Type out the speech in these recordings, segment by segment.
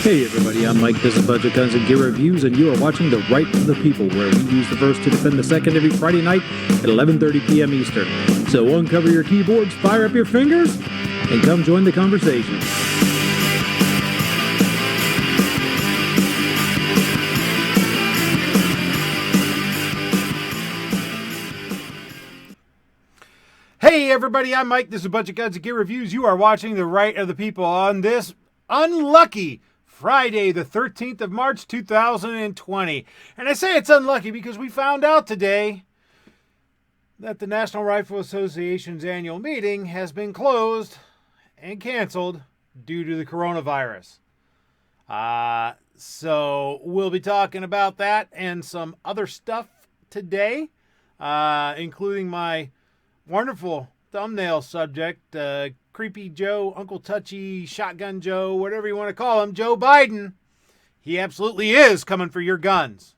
Hey everybody, I'm Mike. This is Budget Guns and Gear Reviews, and you are watching The Right of the People, where we use the first to defend the second every Friday night at 11:30 p.m. Eastern. So uncover your keyboards, fire up your fingers, and come join the conversation. Hey everybody, I'm Mike. This is Budget Guns and Gear Reviews. You are watching The Right of the People on this unlucky Friday, the 13th of March, 2020. And I say it's unlucky because we found out today that the National Rifle Association's annual meeting has been closed and canceled due to the coronavirus. So we'll be talking about that and some other stuff today, including my wonderful thumbnail subject, Creepy Joe, Uncle Touchy, Shotgun Joe, whatever you want to call him, Joe Biden. He absolutely is coming for your guns.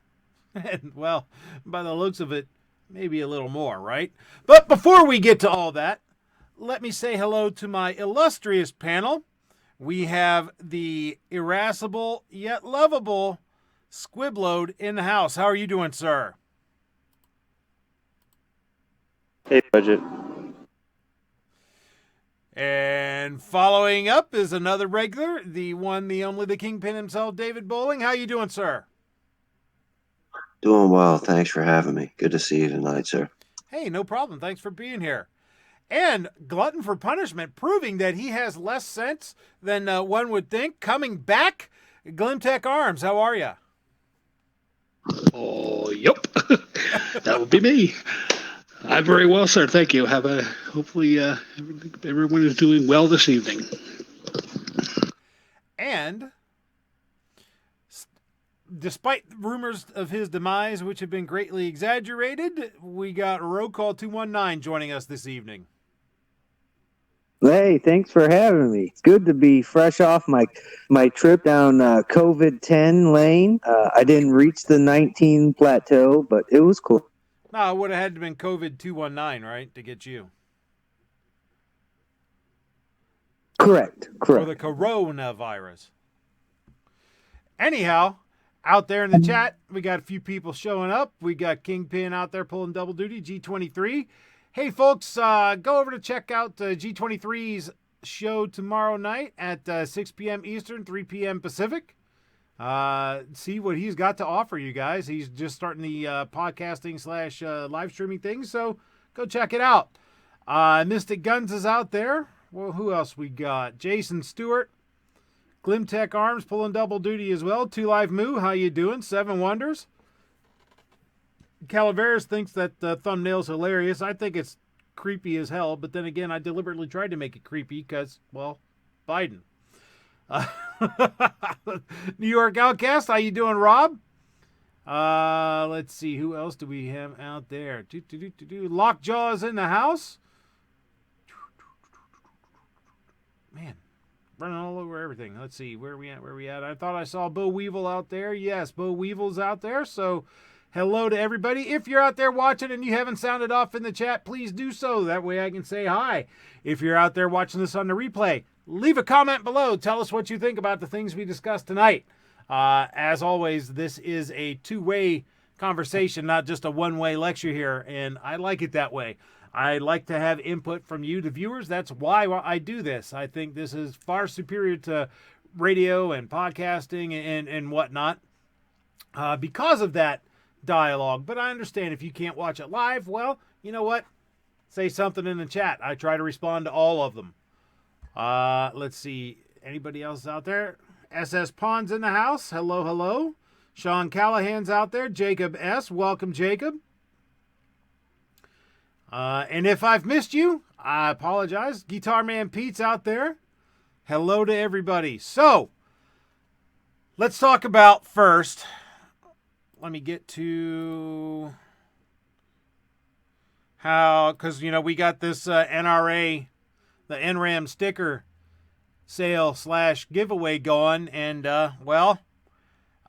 And, well, by the looks of it, maybe a little more, right? But before we get to all that, let me say hello to my illustrious panel. We have the irascible yet lovable Squibload in the house. How are you doing, sir? Hey, Budget. And following up is another regular, the one, the only, the kingpin himself, David Bowling. How you doing, sir? Doing well. Thanks for having me. Good to see you tonight, sir. Hey, no problem. Thanks for being here. And glutton for punishment, proving that he has less sense than one would think. Coming back, Glimtech Arms. How are you? Oh, yep. That would be me. I'm very well, sir. Thank you. Hopefully everyone is doing well this evening. And despite rumors of his demise, which have been greatly exaggerated, we got Roll Call 219 joining us this evening. Hey, thanks for having me. It's good to be fresh off my trip down COVID-10 lane. I didn't reach the 19 plateau, but it was cool. No, it would have had to been COVID 219, right, to get you. Correct. For the coronavirus. Anyhow, out there in the chat, we got a few people showing up. We got Kingpin out there pulling double duty, G23. Hey, folks, go over to check out G23's show tomorrow night at 6 p.m. Eastern, 3 p.m. Pacific. See what he's got to offer you guys. He's just starting the podcasting / live streaming thing, so go check it out. Mystic Guns is out there. Well, who else we got? Jason Stewart, Glimtech Arms pulling double duty as well. 2 Live Moo, how you doing? 7 Wonders. Calaveras thinks that the thumbnail's hilarious. I think it's creepy as hell, but then again, I deliberately tried to make it creepy because, well, Biden. New York Outcast, how you doing, Rob? Let's see, who else do we have out there? Lockjaw is in the house. Man, running all over everything. Let's see, where are we at? I thought I saw Bo Weevil out there. Yes, Bo Weevil's out there, so hello to everybody. If you're out there watching and you haven't sounded off in the chat, please do so. That way I can say hi. If you're out there watching this on the replay, leave a comment below. Tell us what you think about the things we discussed tonight. As always, this is a two-way conversation, not just a one-way lecture here, and I like it that way. I like to have input from you, the viewers. That's why I do this. I think this is far superior to radio and podcasting and whatnot because of that dialogue. But I understand if you can't watch it live, well, you know what? Say something in the chat. I try to respond to all of them. Let's see. Anybody else out there? SS Pond's in the house. Hello, hello. Sean Callahan's out there. Jacob S. Welcome, Jacob. And if I've missed you, I apologize. Guitar Man Pete's out there. Hello to everybody. So, let's talk about first. Let me get to how, because, you know, we got this NRA, the NRAM sticker sale / giveaway going. And, well,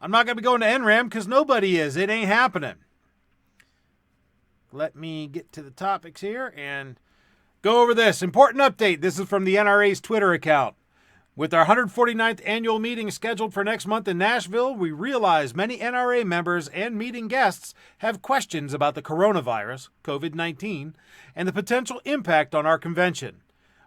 I'm not going to be going to NRAM because nobody is. It ain't happening. Let me get to the topics here and go over this. Important update. This is from the NRA's Twitter account. With our 149th annual meeting scheduled for next month in Nashville, we realize many NRA members and meeting guests have questions about the coronavirus, COVID-19, and the potential impact on our convention.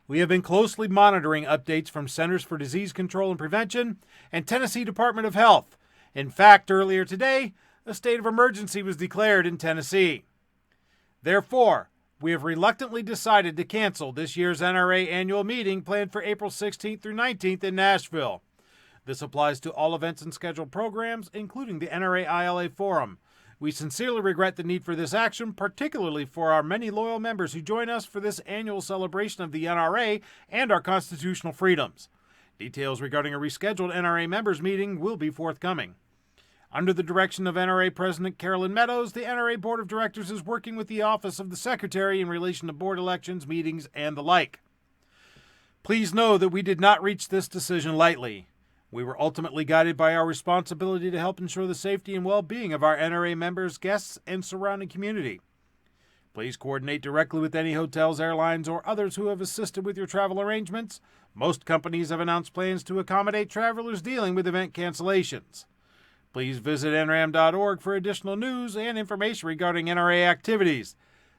We have been closely monitoring updates from Centers for Disease Control and Prevention and Tennessee Department of Health. In fact, earlier today, a state of emergency was declared in Tennessee. Therefore, we have reluctantly decided to cancel this year's NRA annual meeting planned for April 16th through 19th in Nashville. This applies to all events and scheduled programs, including the NRA ILA Forum. We sincerely regret the need for this action, particularly for our many loyal members who join us for this annual celebration of the NRA and our constitutional freedoms. Details regarding a rescheduled NRA members meeting will be forthcoming. Under the direction of NRA President Carolyn Meadows, the NRA Board of Directors is working with the Office of the Secretary in relation to board elections, meetings, and the like. Please know that we did not reach this decision lightly. We were ultimately guided by our responsibility to help ensure the safety and well-being of our NRA members, guests, and surrounding community. Please coordinate directly with any hotels, airlines, or others who have assisted with your travel arrangements. Most companies have announced plans to accommodate travelers dealing with event cancellations. Please visit nram.org for additional news and information regarding NRA activities.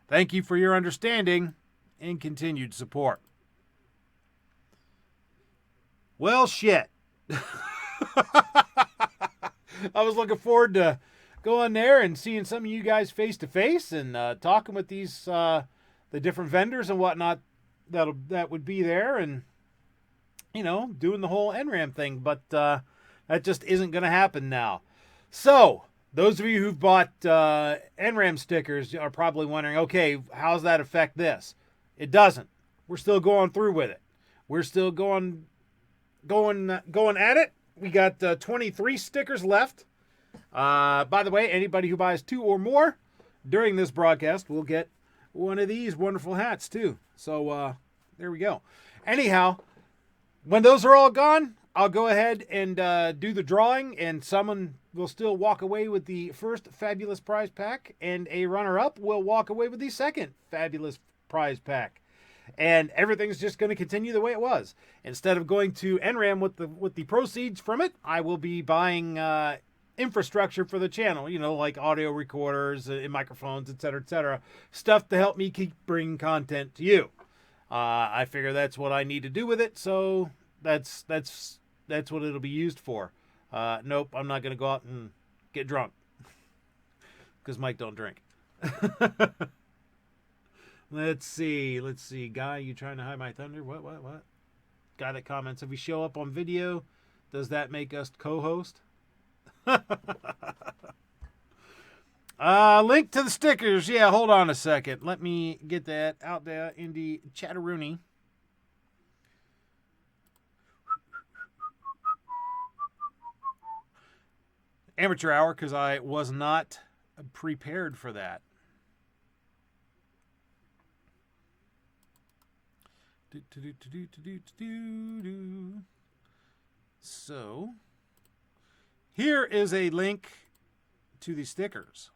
Thank you for your understanding and continued support. Well, shit. I was looking forward to going there and seeing some of you guys face to face and talking with these the different vendors and whatnot that would be there, and doing the whole NRAM thing. But that just isn't going to happen now. So, those of you who've bought NRAM stickers are probably wondering, okay, how does that affect this? It doesn't. We're still going through with it. We're still going at it. We got 23 stickers left. By the way, anybody who buys 2 or more during this broadcast will get one of these wonderful hats too. So, there we go. Anyhow, when those are all gone, I'll go ahead and do the drawing, and someone will still walk away with the first fabulous prize pack, and a runner-up will walk away with the second fabulous prize pack. And everything's just going to continue the way it was. Instead of going to NRAM with the proceeds from it, I will be buying infrastructure for the channel, like audio recorders and microphones, etc., stuff to help me keep bringing content to you. I figure that's what I need to do with it, so that's what it'll be used for. Nope, I'm not going to go out and get drunk. Because Mike don't drink. Let's see. Guy, you trying to hide my thunder? What? Guy that comments, if we show up on video, does that make us co-host? Link to the stickers. Yeah, hold on a second. Let me get that out there in the chatteroony. Amateur hour, because I was not prepared for that. So, here is a link to the stickers.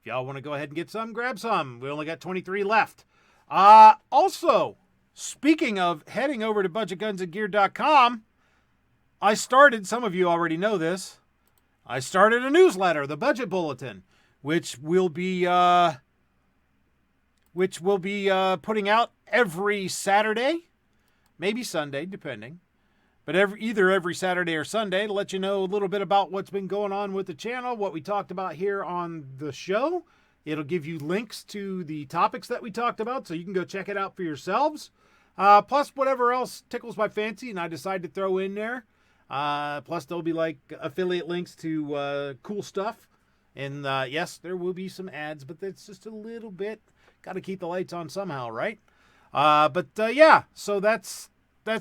If y'all want to go ahead and get some, grab some. We only got 23 left. Also, speaking of heading over to budgetgunsandgear.com, I started, some of you already know this, I started a newsletter, the Budget Bulletin, which will be putting out every Saturday, maybe Sunday, depending. But either every Saturday or Sunday to let you know a little bit about what's been going on with the channel, what we talked about here on the show. It'll give you links to the topics that we talked about, so you can go check it out for yourselves. Plus whatever else tickles my fancy and I decide to throw in there. Plus there'll be like affiliate links to cool stuff. And yes, there will be some ads, but that's just a little bit. Got to keep the lights on somehow, right? Yeah, so that's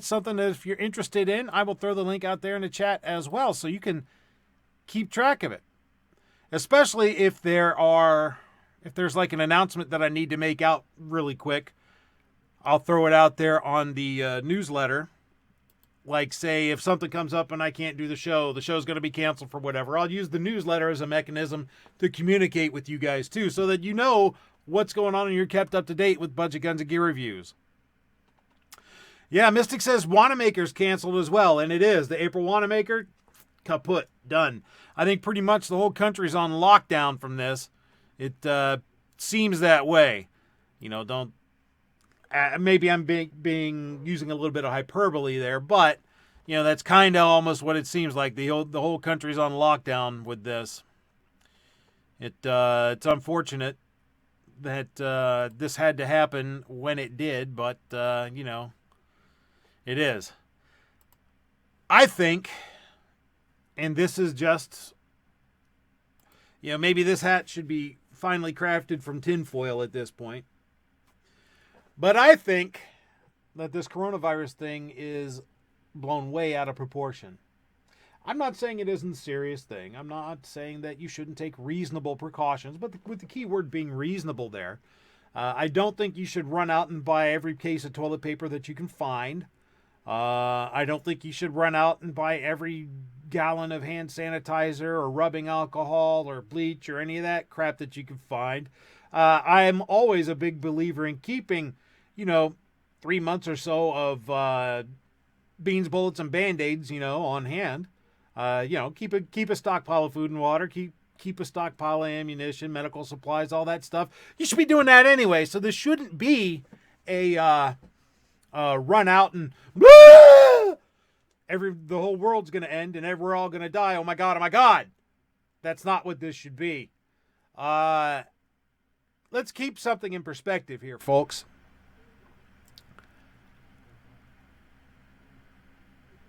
something that if you're interested in, I will throw the link out there in the chat as well, so you can keep track of it. Especially if there's like an announcement that I need to make out really quick, I'll throw it out there on the newsletter. Like, say, if something comes up and I can't do the show's going to be canceled for whatever, I'll use the newsletter as a mechanism to communicate with you guys too, so that you know what's going on and you're kept up to date with Budget Guns and Gear reviews. Yeah, Mystic says Wanamaker's canceled as well, and it is. The April Wanamaker, kaput, done. I think pretty much the whole country's on lockdown from this. It seems that way. You know, don't. Maybe I'm using a little bit of hyperbole there, but you know that's kind of almost what it seems like. The whole country's on lockdown with this. It's unfortunate that this had to happen when it did, but you know, it is. I think, and this is just, you know, maybe this hat should be finally crafted from tinfoil at this point. But I think that this coronavirus thing is blown way out of proportion. I'm not saying it isn't a serious thing. I'm not saying that you shouldn't take reasonable precautions, but with the key word being reasonable there. I don't think you should run out and buy every case of toilet paper that you can find. I don't think you should run out and buy every gallon of hand sanitizer or rubbing alcohol or bleach or any of that crap that you can find. I'm always a big believer in keeping, you know, 3 months or so of beans, bullets, and Band-Aids, you know, on hand. You know, keep a stockpile of food and water, keep a stockpile of ammunition, medical supplies, all that stuff. You should be doing that anyway. So this shouldn't be a run out and the whole world's going to end and we're all going to die. Oh my God! Oh my God! That's not what this should be. Let's keep something in perspective here, folks.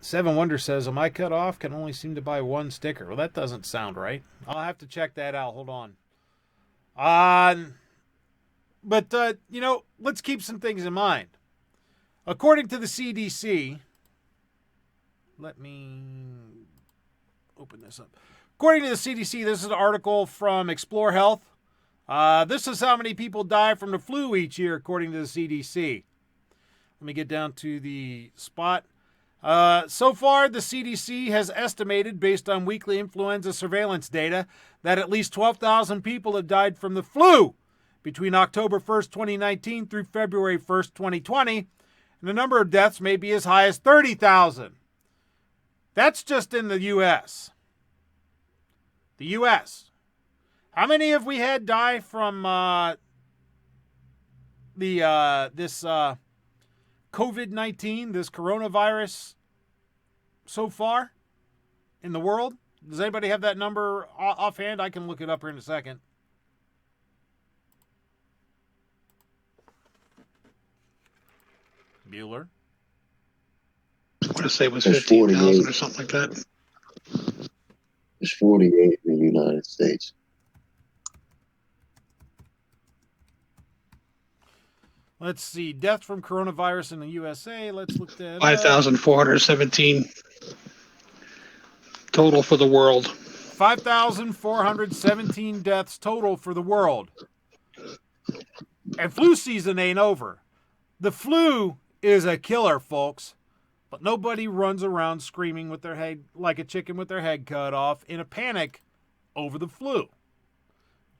Seven Wonder says, am I cut off? Can only seem to buy one sticker. Well, that doesn't sound right. I'll have to check that out. Hold on. But you know, let's keep some things in mind. According to the CDC, let me open this up. According to the CDC, this is an article from Explore Health. This is how many people die from the flu each year, according to the CDC. Let me get down to the spot. So far, the CDC has estimated, based on weekly influenza surveillance data, that at least 12,000 people have died from the flu between October 1st, 2019 through February 1st, 2020, and the number of deaths may be as high as 30,000. That's just in the U.S. The U.S. How many have we had die from this COVID-19, this coronavirus so far in the world? Does anybody have that number offhand? I can look it up here in a second. Bueller. I want to say it was 15,000 or something like that. There's 48 in the United States. Let's see. Death from coronavirus in the USA. Let's look that up. 5,417 total for the world. 5,417 deaths total for the world. And flu season ain't over. The flu is a killer, folks. But nobody runs around screaming with their head like a chicken with their head cut off in a panic over the flu.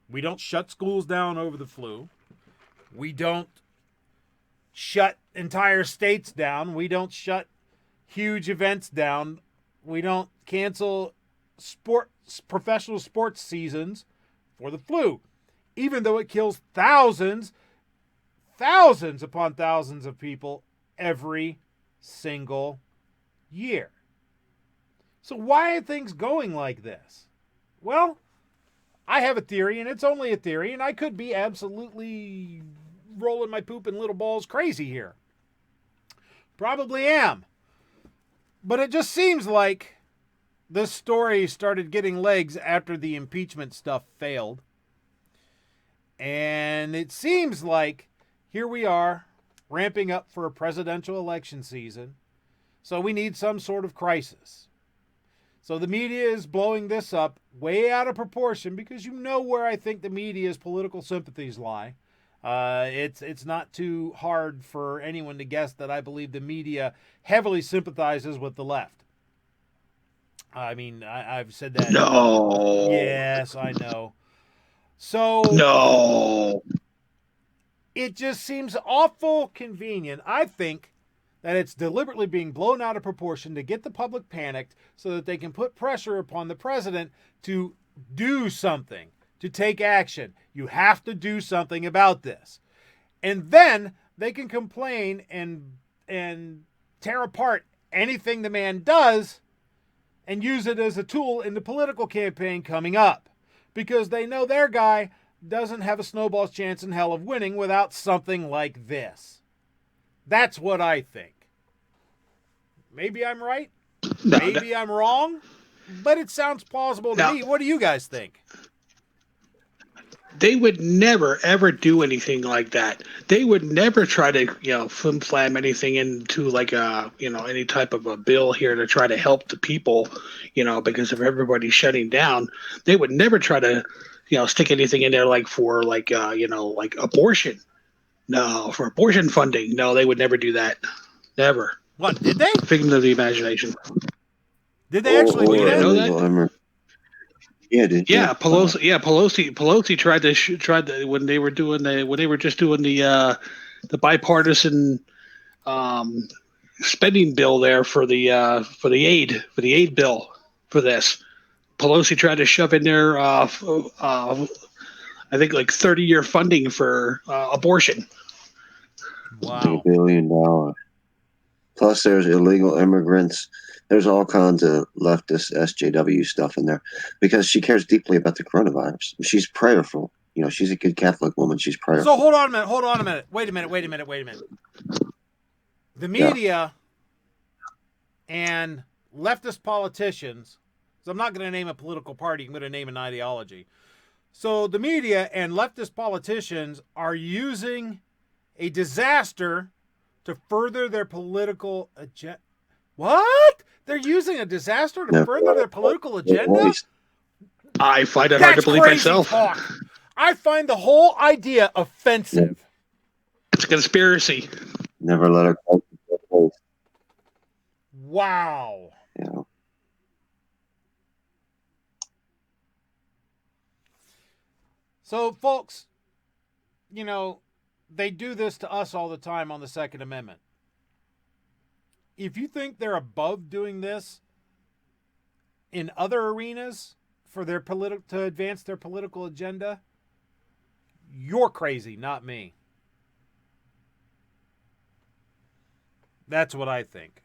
We don't shut schools down over the flu. We don't shut entire states down. We don't shut huge events down. We don't cancel professional sports seasons for the flu, even though it kills thousands upon thousands of people every single year. So why are things going like this? Well, I have a theory, and it's only a theory, and I could be absolutely rolling my poop in little balls crazy here. Probably am. But it just seems like this story started getting legs after the impeachment stuff failed. And it seems like here we are, ramping up for a presidential election season. So we need some sort of crisis. So the media is blowing this up way out of proportion because you know where I think the media's political sympathies lie. It's not too hard for anyone to guess that I believe the media heavily sympathizes with the left. I mean, I've said that. No. Yes, I know. So no. It just seems awful convenient. I think that it's deliberately being blown out of proportion to get the public panicked so that they can put pressure upon the president to do something, to take action. You have to do something about this. And then they can complain and tear apart anything the man does and use it as a tool in the political campaign coming up, because they know their guy doesn't have a snowball's chance in hell of winning without something like this. That's what I think. Maybe I'm right. Maybe I'm wrong. But it sounds plausible to me. What do you guys think? They would never, ever do anything like that. They would never try to, flim-flam anything into like any type of a bill here to try to help the people, because of everybody shutting down. They would never try to, stick anything in there like for like abortion. No, for abortion funding. No, they would never do that. Never. What, did they? Figment of the imagination. Did they actually do that? Know that? Yeah, did you? Yeah, Pelosi. Yeah, Pelosi tried to when they were just doing the bipartisan spending bill there for the aid bill for this. Pelosi tried to shove in there I think like 30-year funding for abortion. Wow. $1 billion. Plus, there's illegal immigrants. There's all kinds of leftist SJW stuff in there because she cares deeply about the coronavirus. She's prayerful. She's a good Catholic woman. She's prayerful. So hold on a minute. Wait a minute. The media and leftist politicians, so I'm not going to name a political party, I'm going to name an ideology. So the media and leftist politicians are using a disaster to further their political agenda. What? They're using a disaster to further their political agenda? I find it hard to believe myself. Talk. I find the whole idea offensive. It's a conspiracy. Never let her go. Wow. Yeah. So, folks, they do this to us all the time on the Second Amendment. If you think they're above doing this in other arenas for their to advance their political agenda, you're crazy, not me. That's what I think.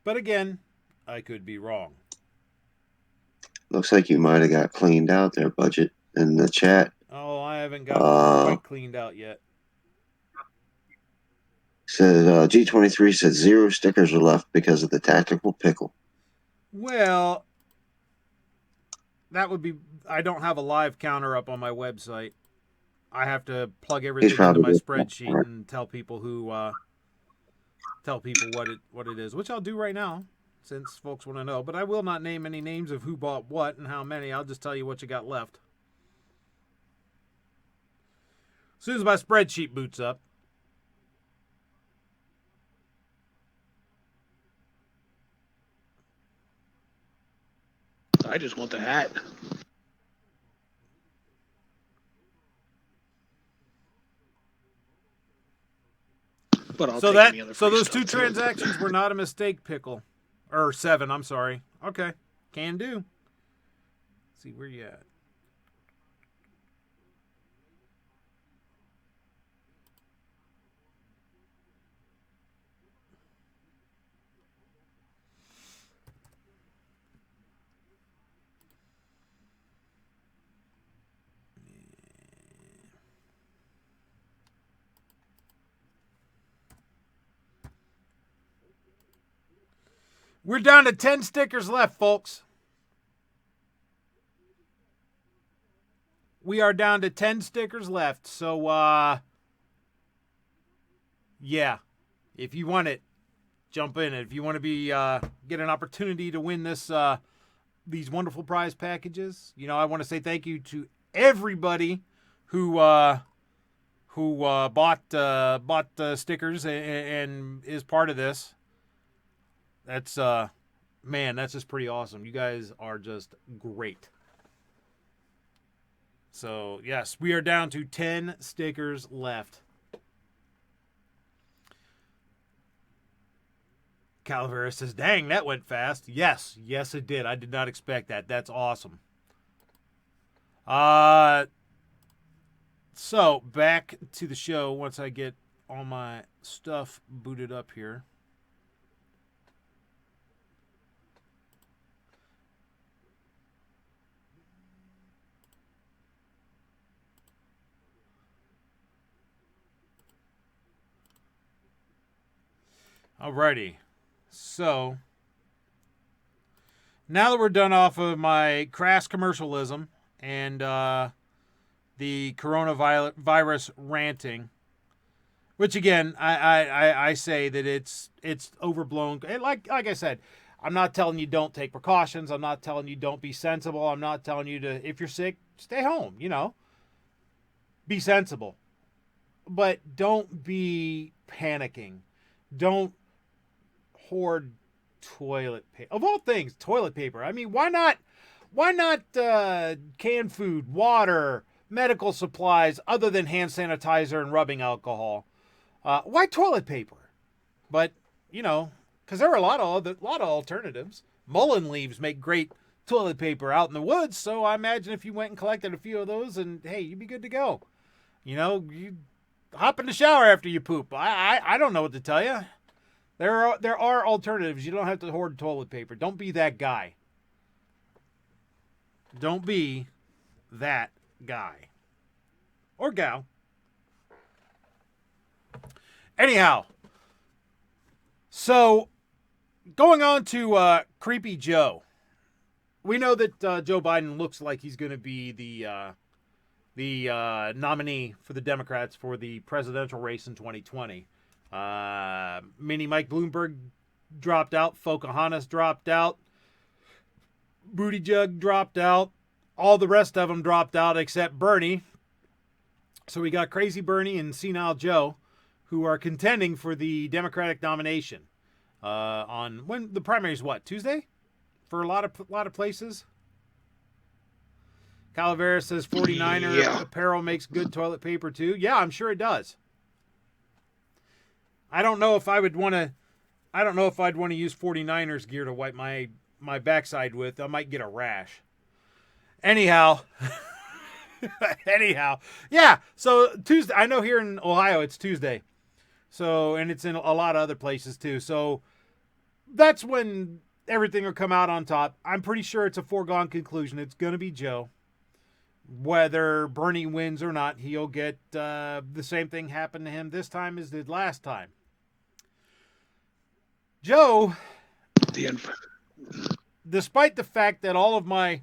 But again, I could be wrong. Looks like you might have got cleaned out there, Budget, in the chat. Oh, I haven't got quite cleaned out yet. Said G23 said 0 stickers are left because of the tactical pickle. Well, that would be. I don't have a live counter up on my website. I have to plug everything into my spreadsheet and tell people what it is, which I'll do right now, since folks want to know. But I will not name any names of who bought what and how many. I'll just tell you what you got left. As soon as my spreadsheet boots up. I just want the hat. But I'll take any other free those stuff, two too. transactions were not a mistake, Pickle. Or 7, I'm sorry. Okay. Can do. Let's see, where you at? We're down to 10 stickers left, folks. We are down to 10 stickers left. So, yeah. If you want it, jump in. If you want to be get an opportunity to win this these wonderful prize packages, I want to say thank you to everybody who bought stickers and is part of this. That's man, that's just pretty awesome. You guys are just great. So, yes, we are down to 10 stickers left. Calavera says, dang, that went fast. Yes, it did. I did not expect that. That's awesome. So, back to the show once I get all my stuff booted up here. Alrighty. So, now that we're done off of my crass commercialism and the coronavirus ranting, which again, I say that it's overblown. Like I said, I'm not telling you don't take precautions. I'm not telling you don't be sensible. I'm not telling you to, if you're sick, stay home, Be sensible. But don't be panicking. Don't hoard toilet paper. Of all things, toilet paper. I mean, why not canned food, water, medical supplies other than hand sanitizer and rubbing alcohol? Why toilet paper? But, because there are a lot of alternatives. Mullein leaves make great toilet paper out in the woods, so I imagine if you went and collected a few of those, and hey, you'd be good to go. You hop in the shower after you poop. I don't know what to tell you. There are alternatives. You don't have to hoard toilet paper. Don't be that guy. Don't be that guy. Or gal. Anyhow. So, going on to Creepy Joe. We know that Joe Biden looks like he's going to be the nominee for the Democrats for the presidential race in 2020. Mini Mike Bloomberg dropped out. Pocahontas dropped out. Booty Jug dropped out. All the rest of them dropped out except Bernie. So we got Crazy Bernie and Senile Joe, who are contending for the Democratic nomination. On when the primary is what, Tuesday? For a lot of places. Calavera says 49er apparel makes good toilet paper too. Yeah, I'm sure it does. I don't know if I'd want to use 49ers gear to wipe my backside with. I might get a rash. Anyhow. Yeah, so Tuesday, I know here in Ohio it's Tuesday. So, and it's in a lot of other places too. So that's when everything will come out on top. I'm pretty sure it's a foregone conclusion. It's going to be Joe. Whether Bernie wins or not, he'll get the same thing happen to him this time as did last time. Joe, despite the fact that all of my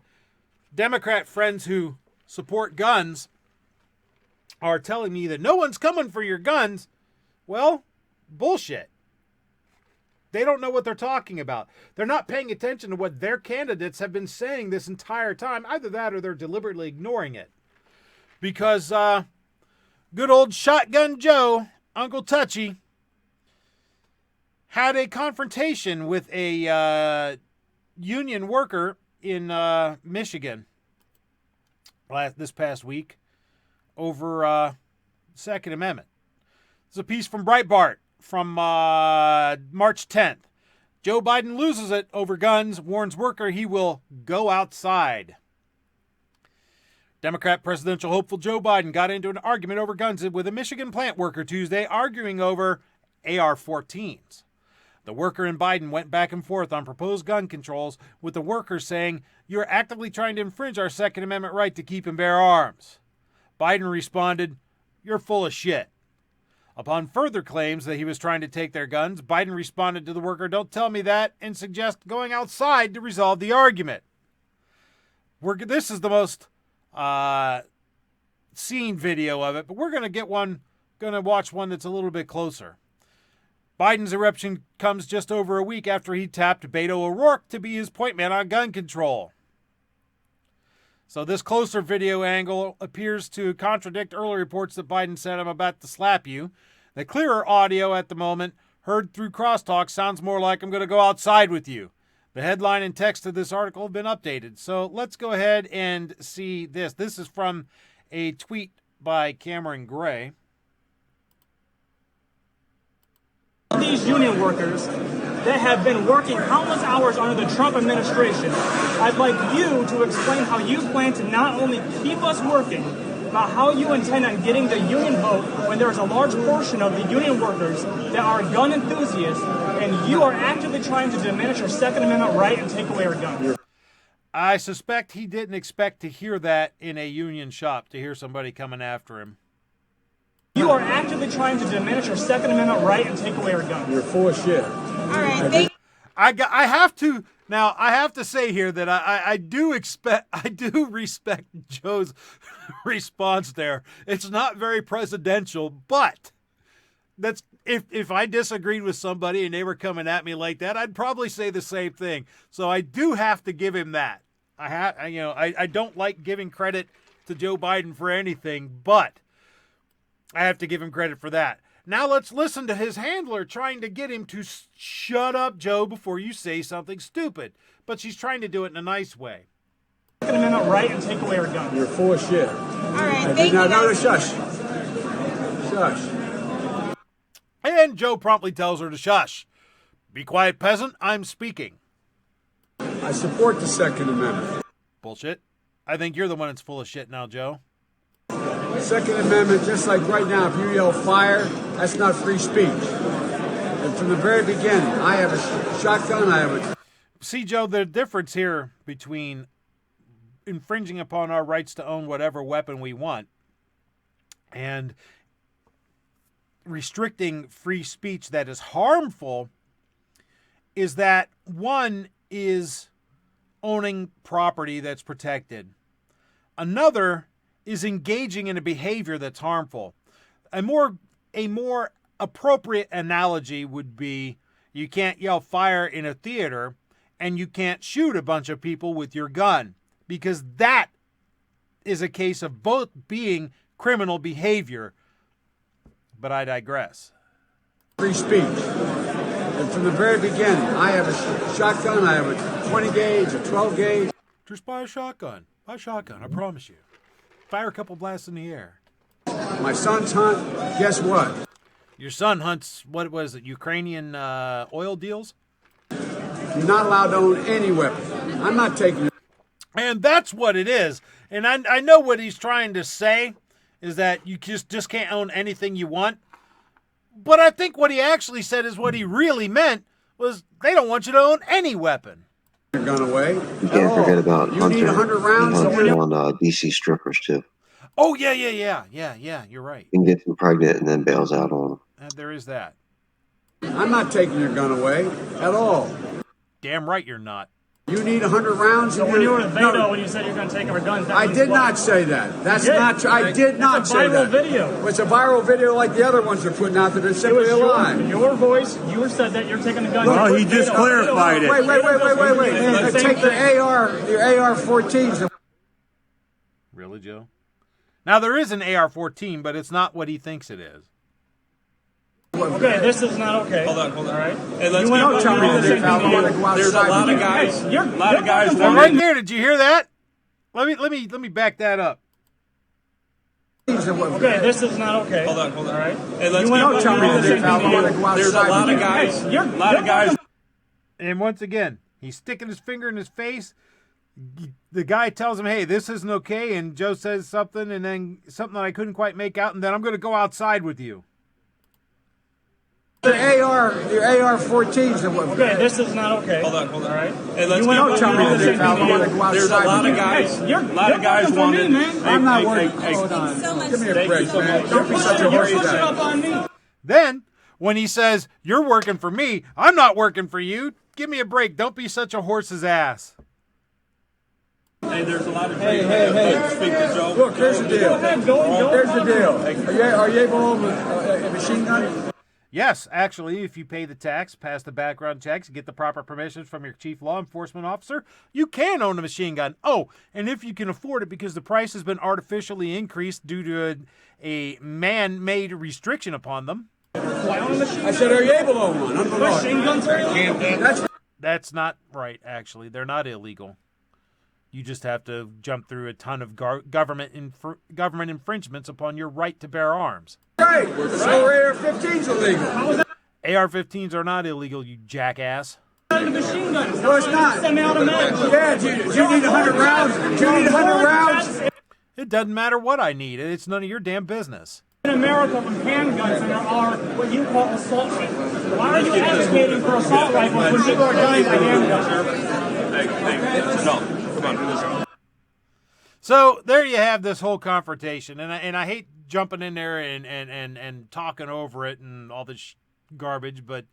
Democrat friends who support guns are telling me that no one's coming for your guns, well, bullshit. They don't know what they're talking about. They're not paying attention to what their candidates have been saying this entire time. Either that or they're deliberately ignoring it. Because good old Shotgun Joe, Uncle Touchy, had a confrontation with a union worker in Michigan this past week over Second Amendment. It's a piece from Breitbart from March 10th. Joe Biden loses it over guns, warns worker he will go outside. Democrat presidential hopeful Joe Biden got into an argument over guns with a Michigan plant worker Tuesday, arguing over AR-14s. The worker and Biden went back and forth on proposed gun controls, with the worker saying, "You're actively trying to infringe our Second Amendment right to keep and bear arms." Biden responded, "You're full of shit." Upon further claims that he was trying to take their guns, Biden responded to the worker, "Don't tell me that," and suggest going outside to resolve the argument. This is the most seen video of it, but we're going to watch one that's a little bit closer. Biden's eruption comes just over a week after he tapped Beto O'Rourke to be his point man on gun control. So this closer video angle appears to contradict earlier reports that Biden said, "I'm about to slap you." The clearer audio at the moment, heard through crosstalk, sounds more like, "I'm going to go outside with you." The headline and text of this article have been updated. So let's go ahead and see this. This is from a tweet by Cameron Gray. These union workers that have been working countless hours under the Trump administration, I'd like you to explain how you plan to not only keep us working, but how you intend on getting the union vote when there's a large portion of the union workers that are gun enthusiasts, and you are actively trying to diminish our Second Amendment right and take away our guns. I suspect he didn't expect to hear that in a union shop, to hear somebody coming after him. You are actively trying to diminish our Second Amendment right and take away our guns. You're full of shit. All right, I have to say here that I do respect Joe's response there. It's not very presidential, but that's if I disagreed with somebody and they were coming at me like that, I'd probably say the same thing. So I do have to give him that. I don't like giving credit to Joe Biden for anything, but I have to give him credit for that. Now let's listen to his handler trying to get him to shut up, Joe, before you say something stupid. But she's trying to do it in a nice way. Second Amendment right and take away our guns. You're full of shit. all right, thank you. No, Guys. shush. Shush. And Joe promptly tells her to shush. Be quiet, peasant. I'm speaking. I support the Second Amendment. Bullshit. I think you're the one that's full of shit now, Joe. The Second Amendment, just like right now, if you yell fire, that's not free speech. And from the very beginning, I have a shotgun, I have a... See, Joe, the difference here between infringing upon our rights to own whatever weapon we want and restricting free speech that is harmful is that one is owning property that's protected. Another is engaging in a behavior that's harmful. A more appropriate analogy would be you can't yell fire in a theater and you can't shoot a bunch of people with your gun, because that is a case of both being criminal behavior. But I digress. free speech. And from the very beginning, I have a shotgun, I have a 20 gauge, a 12 gauge. Just buy a shotgun. Buy a shotgun, I promise you. Fire a couple blasts in the air. My son's hunt, guess what? Your son hunts, what was it, Ukrainian oil deals? You're not allowed to own any weapon. I'm not taking it. And that's what it is. And I know what he's trying to say is that you just can't own anything you want. But I think what he actually said is what he really meant was they don't want you to own any weapon. Your gun away. You can't forget about You Hunter. need 100 rounds. He hunts on DC strippers too. Oh, yeah, you're right. He gets them pregnant and then bails out on them. There is that. I'm not taking your gun away at all. Damn right you're not. You need 100 rounds. So when you were in Vado, when you said you're going to take our guns, that I means did what? not say that. That's You did. not true. I did not It's a say viral that. video. It's a viral video like the other ones they're putting out there. They're It simply was a lie. your voice. You said that you're taking the guns. Well, You he put just Vado. clarified it. Wait. It's the same Take the thing. your AR-14s. Really, Joe? Now, there is an AR-14, but it's not what he thinks it is. Okay, this is not okay. Hold on. All right. Hey, let's Don't tell me that There's I want to go outside. There's a lot of guys. Hey, you're- a lot of guys you're Now, want right to. there, did you hear that? Let me back that up. Okay, this is not okay. Hold on. All right. Hey, let's Don't tell me that I want to go outside. There's a lot of guys. Hey, you're- A lot of guys. And once again, he's sticking his finger in his face. The guy tells him, hey, this isn't okay. And Joe says something, and then something that I couldn't quite make out. And then I'm going to go outside with you. The your AR-14s. Okay, this is not okay. Hold on. All right. Hey, let's Don't tell me that I want to go outside. There's a lot of guys. Hey, you're- A lot of guys you're want coming to. for me, man. I'm not worried. Thank you so much. Give me a Thank break, you so man. much. Don't be such a You're horse pushing guy. up on me. Then, when he says, you're working for me, I'm not working for you. Give me a break. Don't be such a horse's ass. Hey, there's a lot of. Hey. Speak to Joe. Look, here's the deal. Go. Here's the deal. Are you able to own a machine gun? Yes, actually, if you pay the tax, pass the background checks, get the proper permissions from your chief law enforcement officer, you can own a machine gun. Oh, and if you can afford it because the price has been artificially increased due to a man-made restriction upon them. Why on a machine I said, are you able to own one? I'm the law. Machine guns are illegal. That's That's not right, actually. They're not illegal. You just have to jump through a ton of government infringements upon your right to bear arms. Right. So AR-15's illegal. AR-15s are not illegal, you jackass. The machine guns. No, it's not. Semi-automatic. Yeah, do you need 100 rounds? Do you need 100 rounds? It doesn't matter what I need. It's none of your damn business. In America, from handguns, and there are what you call assault rifles. Why are you advocating for assault rifles when people are dying by handguns? No, come on. So there you have this whole confrontation, and I hate jumping in there and talking over it and all this garbage, but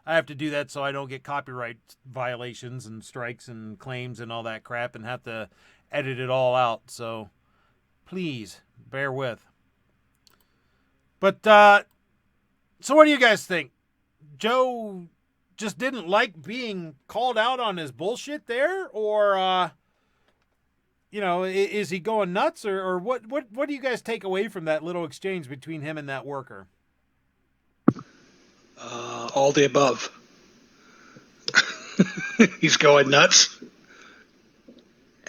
I have to do that so I don't get copyright violations and strikes and claims and all that crap and have to edit it all out. So please bear with. But so what do you guys think? Joe just didn't like being called out on his bullshit there, or is he going nuts, or what do you guys take away from that little exchange between him and that worker? All the above. He's going nuts,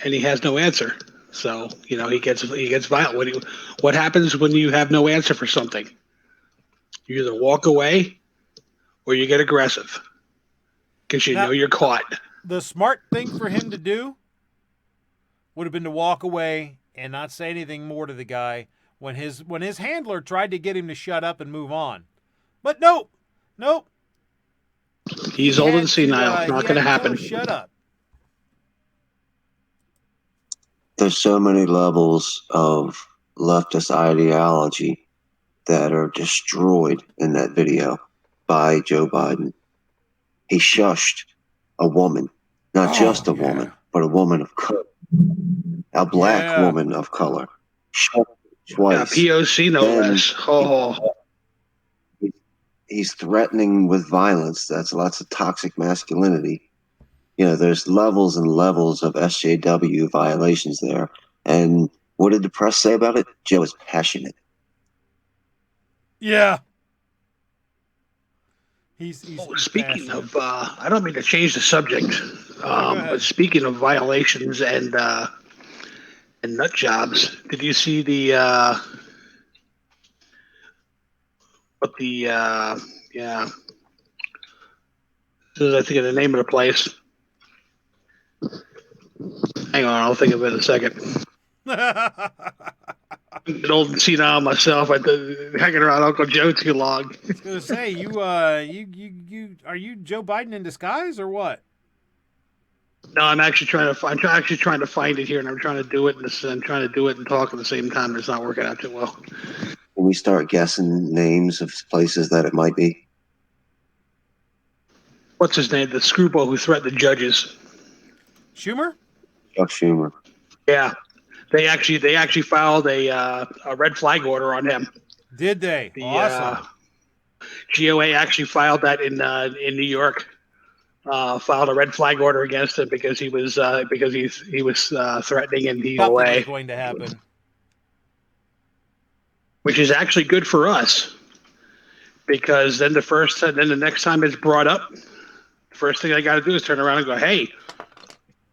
and he has no answer. So he gets violent. What happens when you have no answer for something? You either walk away, or you get aggressive, because know you're caught. The smart thing for him to do would have been to walk away and not say anything more to the guy when his handler tried to get him to shut up and move on. But nope. He's old and senile. It's not going to happen. Shut up. There's so many levels of leftist ideology that are destroyed in that video by Joe Biden. He shushed a woman, not just a woman, but a woman of color, a black woman of color. Shushed twice. Yeah, POC no less. Oh. He's threatening with violence. That's lots of toxic masculinity. There's levels and levels of SJW violations there. And what did the press say about it? Joe is passionate. Yeah. Speaking of, I don't mean to change the subject, but speaking of violations and nut jobs, did you see I think of the name of the place. Hang on, I'll think of it in a second. An old and senile myself. I've been hanging around Uncle Joe too long. I was gonna say, you are you Joe Biden in disguise or what? No, I'm actually trying to find it here, and I'm trying to do it, and talk at the same time. It's not working out too well. Can we start guessing names of places that it might be? What's his name? The screwball who threatened the judges. Schumer? Chuck Schumer. Yeah, they actually filed a red flag order on him. Did they? Awesome. GOA actually filed that in New York. Filed a red flag order against him because he was threatening and he's away. Going to happen. Which is actually good for us, because then the next time it's brought up, the first thing I got to do is turn around and go, hey,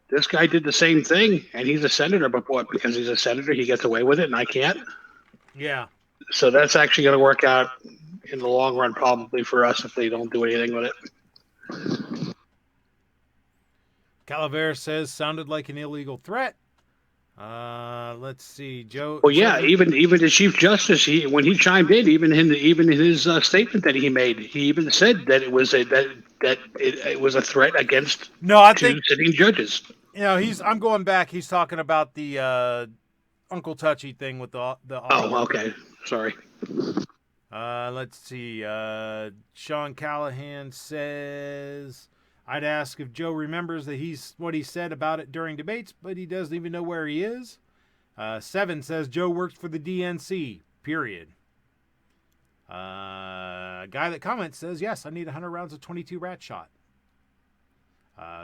this guy did the same thing, and he's a senator, but what? Because he's a senator, he gets away with it, and I can't? Yeah. So that's actually going to work out in the long run, probably for us, if they don't do anything with it. Calavera says, sounded like an illegal threat. Let's see, Joe. Well, yeah, even the Chief Justice, when he chimed in, even in his statement that he made, he even said that it was a threat against two sitting judges. I'm going back. He's talking about the Uncle Touchy thing with the. Oh, okay. Sorry. Let's see. Sean Callahan says, I'd ask if Joe remembers what he said about it during debates, but he doesn't even know where he is. 7 says Joe works for the DNC, period. Guy that comments says, yes, I need 100 rounds of 22 rat shot.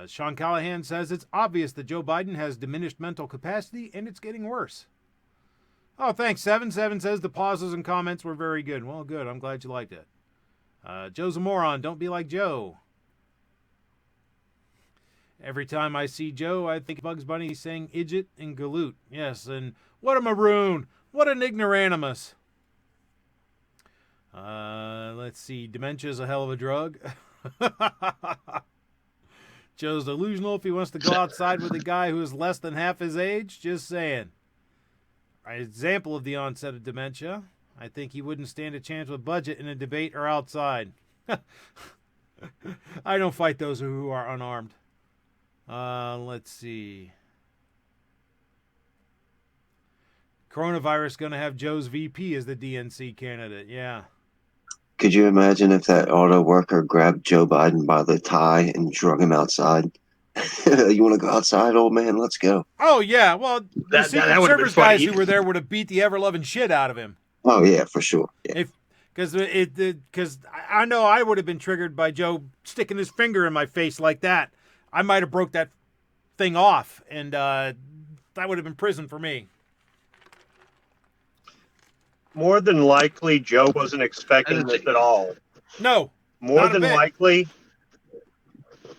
Sean Callahan says it's obvious that Joe Biden has diminished mental capacity and it's getting worse. Oh, thanks, 7. 7 says the pauses and comments were very good. Well, good. I'm glad you liked it. Joe's a moron. Don't be like Joe. Every time I see Joe, I think Bugs Bunny saying idjit and galoot. Yes, and what a maroon. What an ignoramus. Let's see. Dementia's a hell of a drug. Joe's delusional if he wants to go outside with a guy who is less than half his age. Just saying. An example of the onset of dementia. I think he wouldn't stand a chance with Budget in a debate or outside. I don't fight those who are unarmed. Let's see. Coronavirus going to have Joe's VP as the DNC candidate. Yeah. Could you imagine if that auto worker grabbed Joe Biden by the tie and drug him outside? You want to go outside, old man? Let's go. Oh, yeah. Well, the Secret that would've been Service guys funny. who were there would have beat the ever-loving shit out of him. Oh, yeah, for sure. Yeah. Because I know I would have been triggered by Joe sticking his finger in my face like that. I might have broke that thing off, and that would have been prison for me. More than likely, Joe wasn't expecting this at all. No. More not a than bit. likely,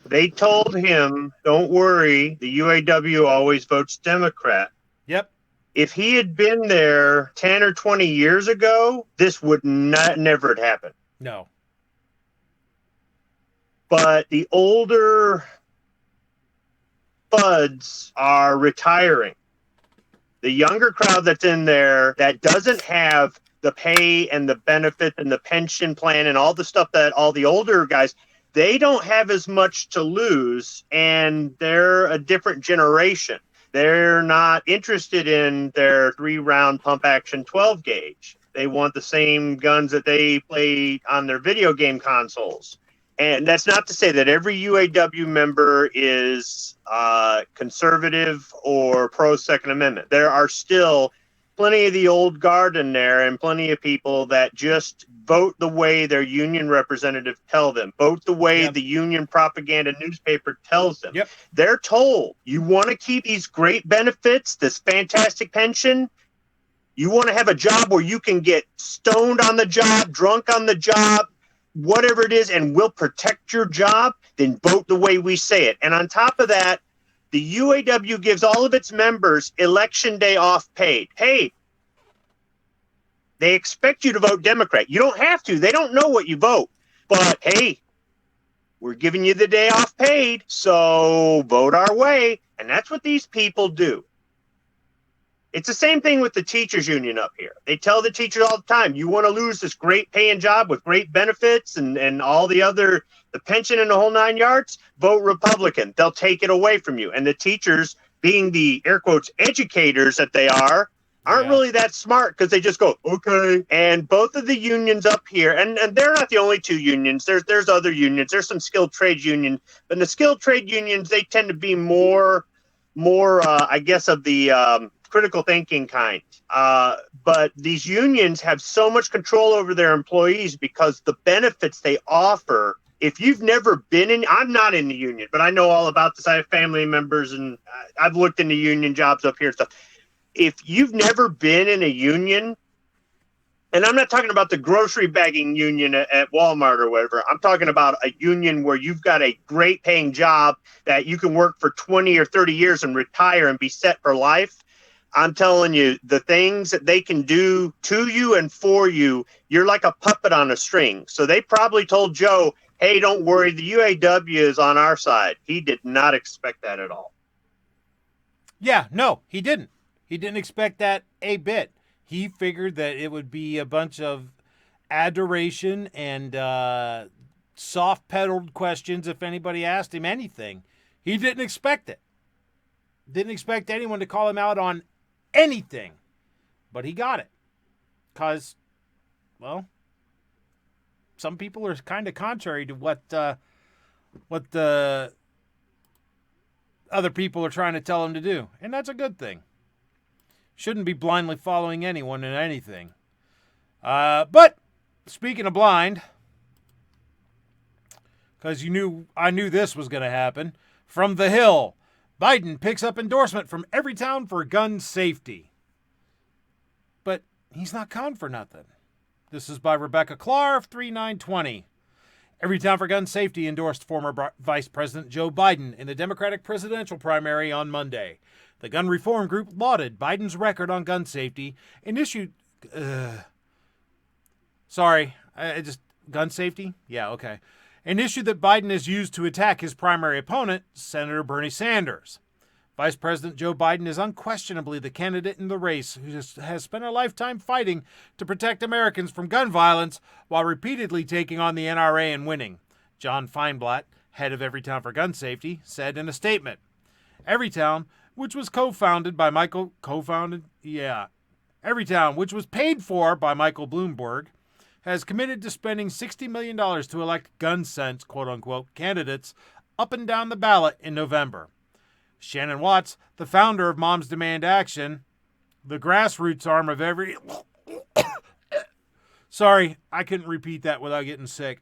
they told him, don't worry, the UAW always votes Democrat. Yep. If he had been there 10 or 20 years ago, this would never have happened. No. But the older buds are retiring. The younger crowd that's in there that doesn't have the pay and the benefit and the pension plan and all the stuff that all the older guys, they don't have as much to lose, and they're a different generation. They're not interested in their 3-round pump action 12 gauge. They want the same guns that they play on their video game consoles. And that's not to say that every UAW member is conservative or pro-Second Amendment. There are still plenty of the old guard in there and plenty of people that just vote the way their union representative tell them, vote the way the union propaganda newspaper tells them. Yep. They're told, you want to keep these great benefits, this fantastic pension, you want to have a job where you can get stoned on the job, drunk on the job, whatever it is, and we'll protect your job, then vote the way we say it. And on top of that, the UAW gives all of its members election day off paid. Hey, they expect you to vote Democrat. You don't have to. They don't know what you vote. But hey, we're giving you the day off paid, so vote our way. And that's what these people do. It's the same thing with the teachers union up here. They tell the teachers all the time, you want to lose this great paying job with great benefits and all the other, the pension and the whole 9 yards, vote Republican. They'll take it away from you. And the teachers, being the air quotes educators that they aren't really that smart because they just go, okay. And both of the unions up here, and they're not the only two unions. There's other unions. There's some skilled trade unions. But in the skilled trade unions, they tend to be more I guess, of the critical thinking kind. But these unions have so much control over their employees because the benefits they offer. If you've never been in, I'm not in the union, but I know all about this. I have family members and I've looked into union jobs up here and stuff. If you've never been in a union, and I'm not talking about the grocery bagging union at Walmart or whatever. I'm talking about a union where you've got a great paying job that you can work for 20 or 30 years and retire and be set for life. I'm telling you, the things that they can do to you and for you, you're like a puppet on a string. So they probably told Joe, hey, don't worry, the UAW is on our side. He did not expect that at all. Yeah, no, he didn't. He didn't expect that a bit. He figured that it would be a bunch of adoration and soft-pedaled questions if anybody asked him anything. He didn't expect it. Didn't expect anyone to call him out on anything. But he got it. Because, well, some people are kind of contrary to what the other people are trying to tell him to do. And that's a good thing. Shouldn't be blindly following anyone in anything. But speaking of blind, because I knew this was going to happen. From the Hill, Biden picks up endorsement from every town for gun safety. But he's not con for nothing. This is by Rebecca Clark of 3920. Everytown for Gun Safety endorsed former Vice President Joe Biden in the Democratic presidential primary on Monday. The gun reform group lauded Biden's record on gun safety and issued... gun safety? Yeah, okay. An issue that Biden has used to attack his primary opponent, Senator Bernie Sanders. Vice President Joe Biden is unquestionably the candidate in the race who has spent a lifetime fighting to protect Americans from gun violence while repeatedly taking on the NRA and winning. John Feinblatt, head of Everytown for Gun Safety, said in a statement, Everytown, which was Everytown, which was paid for by Michael Bloomberg, has committed to spending $60 million to elect gun sense, quote-unquote, candidates up and down the ballot in November. Shannon Watts, the founder of Moms Demand Action, the grassroots arm of every... Sorry, I couldn't repeat that without getting sick.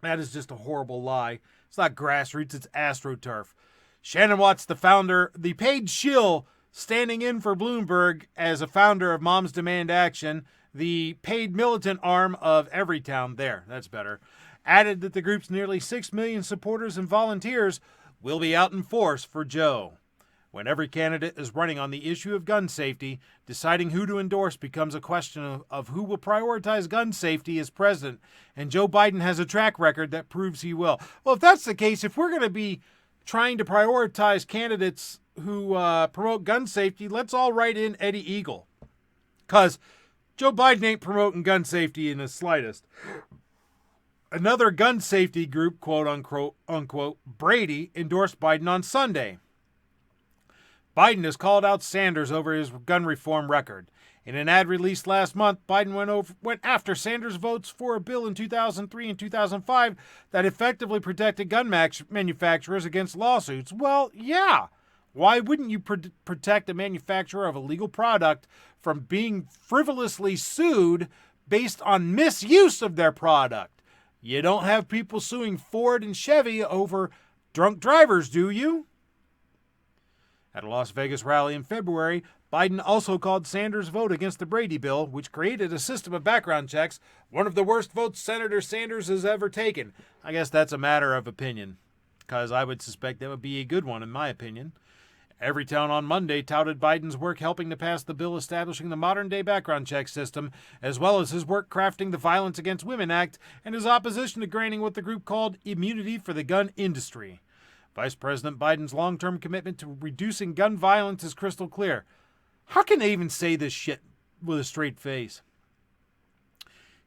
That is just a horrible lie. It's not grassroots, it's AstroTurf. Shannon Watts, the founder, the paid shill standing in for Bloomberg as a founder of Moms Demand Action, the paid militant arm of Everytown, that's better, added that the group's nearly 6 million supporters and volunteers will be out in force for Joe. When every candidate is running on the issue of gun safety, deciding who to endorse becomes a question of who will prioritize gun safety as president, and Joe Biden has a track record that proves he will. Well, if that's the case, if we're going to be trying to prioritize candidates who promote gun safety, let's all write in Eddie Eagle. Because Joe Biden ain't promoting gun safety in the slightest. Another gun safety group, quote-unquote, Brady, endorsed Biden on Sunday. Biden has called out Sanders over his gun reform record. In an ad released last month, Biden went after Sanders' votes for a bill in 2003 and 2005 that effectively protected gun manufacturers against lawsuits. Well, yeah. Why wouldn't you protect a manufacturer of a legal product from being frivolously sued based on misuse of their product? You don't have people suing Ford and Chevy over drunk drivers, do you? At a Las Vegas rally in February, Biden also called Sanders' vote against the Brady bill, which created a system of background checks, one of the worst votes Senator Sanders has ever taken. I guess that's a matter of opinion, because I would suspect that would be a good one, in my opinion. Everytown on Monday touted Biden's work helping to pass the bill establishing the modern-day background check system, as well as his work crafting the Violence Against Women Act and his opposition to granting what the group called immunity for the gun industry. Vice President Biden's long-term commitment to reducing gun violence is crystal clear. How can they even say this shit with a straight face?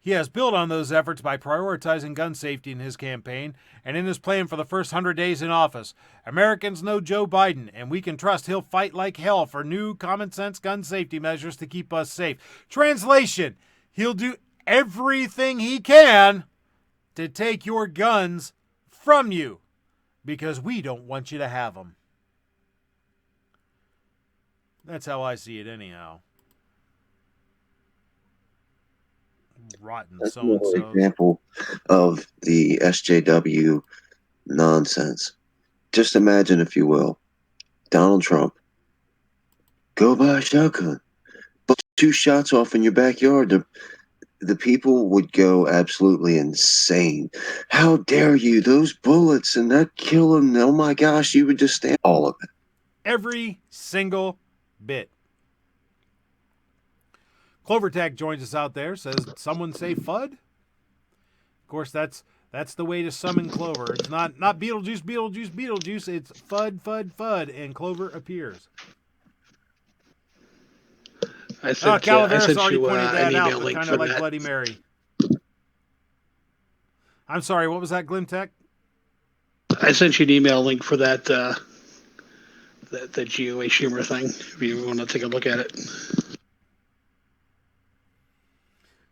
He has built on those efforts by prioritizing gun safety in his campaign and in his plan for the first 100 days in office. Americans know Joe Biden, and we can trust he'll fight like hell for new common-sense gun safety measures to keep us safe. Translation, he'll do everything he can to take your guns from you because we don't want you to have them. That's how I see it anyhow. Rotten That's so-and-so. an example of the SJW nonsense. Just imagine, if you will, Donald Trump, go buy a shotgun, but 2 shots off in your backyard. The people would go absolutely insane. How dare you? Those bullets and that killing. Oh my gosh, you would just stand all of it. Every single bit. Clovertech joins us out there, says, someone say FUD? Of course, that's the way to summon Clover. It's not Beetlejuice, Beetlejuice, Beetlejuice. It's FUD, FUD, FUD, and Clover appears. Calaveras already pointed that out, kind of like that. Bloody Mary. I'm sorry, what was that, Glimtech? I sent you an email link for that the GOA Schumer thing, if you want to take a look at it.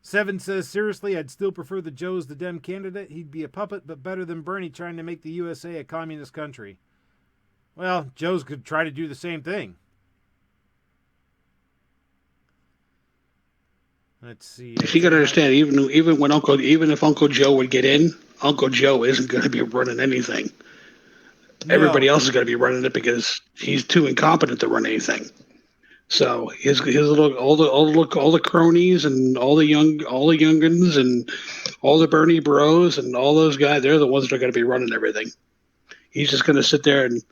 Seven says, seriously, I'd still prefer the Joe's the Dem candidate. He'd be a puppet, but better than Bernie trying to make the USA a communist country. Well, Joe's could try to do the same thing. Let's see. You got to understand, even if Uncle Joe would get in, Uncle Joe isn't going to be running anything. No. Everybody else is going to be running it because he's too incompetent to run anything. So his little all the cronies and all the youngins and all the Bernie Bros and all those guys, they're the ones that are going to be running everything. He's just going to sit there and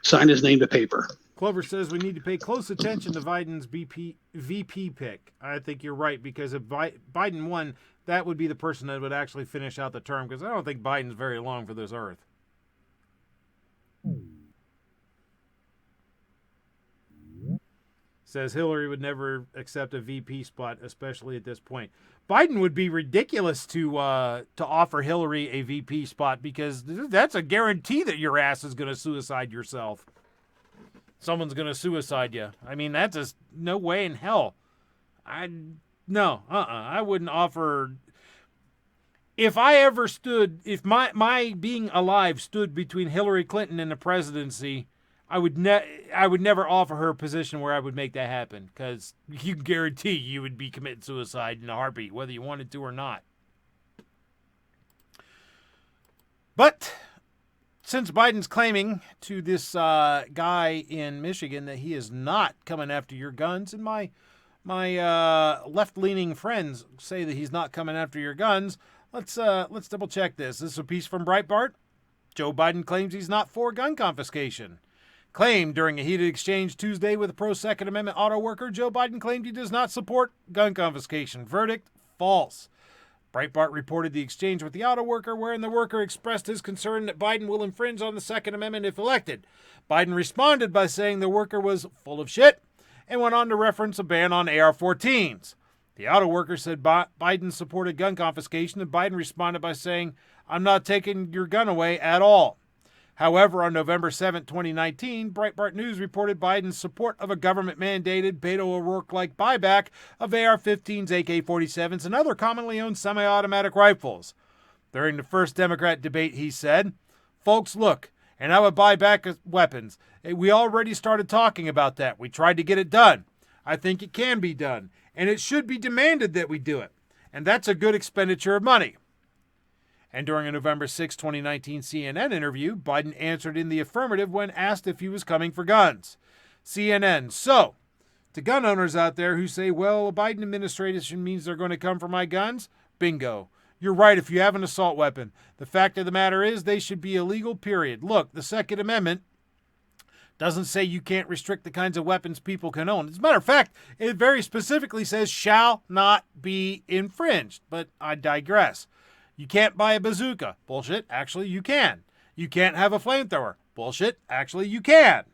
sign his name to paper. Clover says we need to pay close attention to Biden's VP pick. I think you're right, because if Biden won, that would be the person that would actually finish out the term, because I don't think Biden's very long for this earth. Says Hillary would never accept a VP spot, especially at this point. Biden would be ridiculous to offer Hillary a VP spot, because that's a guarantee that your ass is going to suicide yourself. Someone's going to suicide you. I mean, that's just no way in hell. I wouldn't offer. If my being alive stood between Hillary Clinton and the presidency, I would never offer her a position where I would make that happen, because you guarantee you would be committing suicide in a heartbeat, whether you wanted to or not. But since Biden's claiming to this guy in Michigan that he is not coming after your guns, and my left-leaning friends say that he's not coming after your guns, let's double check this. This is a piece from Breitbart. Joe Biden claims he's not for gun confiscation. Claimed during a heated exchange Tuesday with a pro-Second Amendment auto worker, Joe Biden claimed he does not support gun confiscation. Verdict: false. Breitbart reported the exchange with the auto worker, wherein the worker expressed his concern that Biden will infringe on the Second Amendment if elected. Biden responded by saying the worker was full of shit and went on to reference a ban on AR-14s. The auto worker said Biden supported gun confiscation, and Biden responded by saying, "I'm not taking your gun away at all." However, on November 7, 2019, Breitbart News reported Biden's support of a government-mandated Beto O'Rourke-like buyback of AR-15s, AK-47s, and other commonly owned semi-automatic rifles. During the first Democrat debate, he said, "Folks, look, and I would buy back weapons. We already started talking about that. We tried to get it done. I think it can be done, and it should be demanded that we do it. And that's a good expenditure of money." And during a November 6, 2019 CNN interview, Biden answered in the affirmative when asked if he was coming for guns. CNN: "So, to gun owners out there who say, well, a Biden administration means they're going to come for my guns, bingo. You're right if you have an assault weapon. The fact of the matter is they should be illegal, period. Look, the Second Amendment doesn't say you can't restrict the kinds of weapons people can own. As a matter of fact, it very specifically says shall not be infringed. But I digress. You can't buy a bazooka. Bullshit. Actually, you can. You can't have a flamethrower. Bullshit. Actually, you can.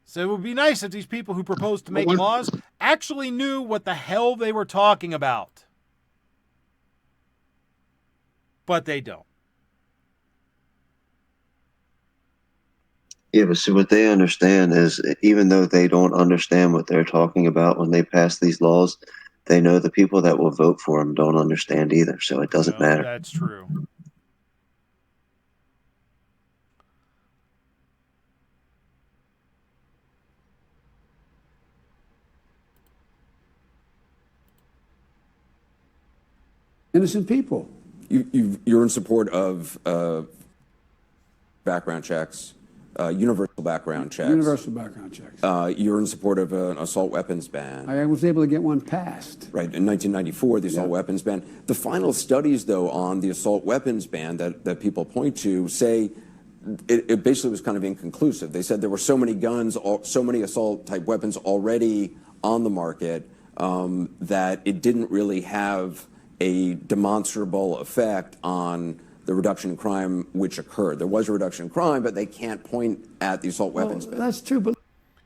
So it would be nice if these people who propose to make laws actually knew what the hell they were talking about. But they don't. Yeah, but see, what they understand is, even though they don't understand what they're talking about when they pass these laws, they know the people that will vote for them don't understand either, so it doesn't matter. That's true. Innocent people. You're in support of background checks, universal background checks. Universal background checks. You're in support of an assault weapons ban. I was able to get one passed. Right, in 1994, the assault weapons ban. The final studies, though, on the assault weapons ban that people point to say it basically was kind of inconclusive. They said there were so many guns, so many assault-type weapons already on the market that it didn't really have a demonstrable effect on the reduction in crime which occurred. There was a reduction in crime, but they can't point at the assault weapons ban. That's true, but...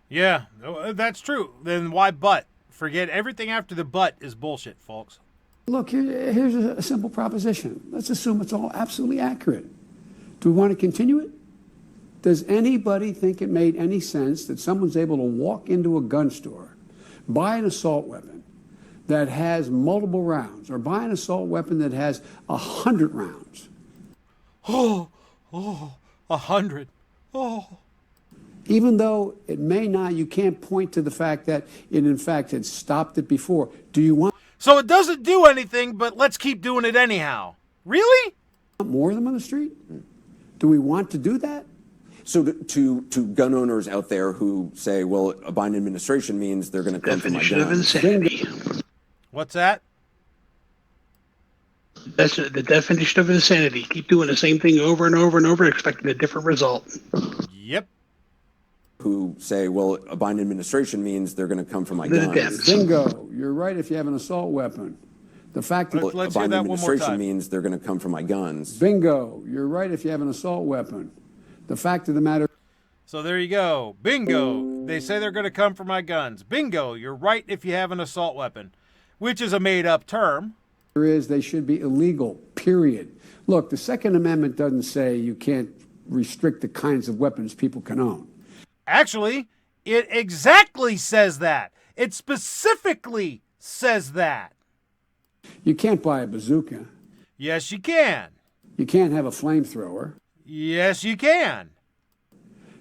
Yeah, that's true. Then why but? Forget everything after the but is bullshit, folks. Look, here's a simple proposition. Let's assume it's all absolutely accurate. Do we want to continue it? Does anybody think it made any sense that someone's able to walk into a gun store, buy an assault weapon that has multiple rounds, or buy an assault weapon that has 100 rounds? 100. Even though it may not, you can't point to the fact that it in fact had stopped it before. Do you want... So it doesn't do anything, but let's keep doing it anyhow. Really? more of them on the street? Do we want to do that? So to gun owners out there who say, well, a Biden administration means they're going to come for my Definition of guns. insanity. What's that? That's the definition of insanity. Keep doing the same thing over and over and over, expecting a different result. Yep. Who say, well, a Biden administration means they're going to come for my guns. Bingo. You're right if you have an assault weapon. The fact that Let's a hear Biden that one more administration time. means they're going to come for my guns. Bingo. You're right if you have an assault weapon. The fact of the matter. So there you go. Bingo. They say they're going to come for my guns. Bingo. You're right if you have an assault weapon, which is a made-up term. Is they should be illegal, period. Look, the Second Amendment doesn't say you can't restrict the kinds of weapons people can own. Actually, it exactly says that. It specifically says that. You can't buy a bazooka. Yes, you can. You can't have a flamethrower. Yes, you can.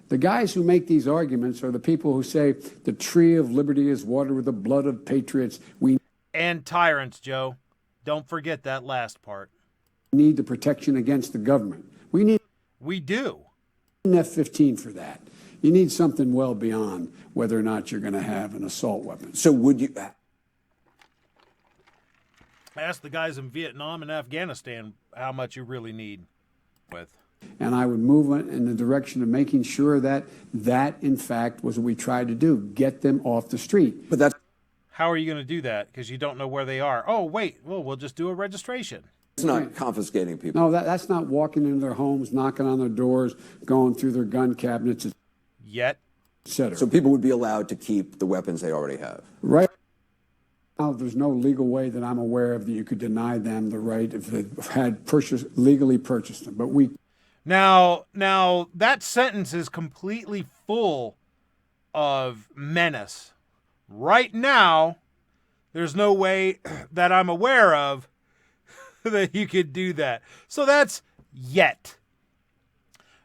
The guys who make these arguments are the people who say the tree of liberty is watered with the blood of patriots. We And tyrants, Joe. Don't forget that last part. need the protection against the government. We do. An F-15 for that. You need something well beyond whether or not you're going to have an assault weapon. So would you... Ask the guys in Vietnam and Afghanistan how much you really need with. And I would move in the direction of making sure that that, in fact, was what we tried to do, get them off the street. But that's... How are you going to do that? Because you don't know where they are. Oh, wait. Well, we'll just do a registration. It's not confiscating people. No, that's not walking into their homes, knocking on their doors, going through their gun cabinets, Yet. etc. So people would be allowed to keep the weapons they already have. Right now, there's no legal way that I'm aware of that you could deny them the right if they had legally purchased them. But we... Now, that sentence is completely full of menace. Right now, there's no way that I'm aware of that you could do that. So that's yet.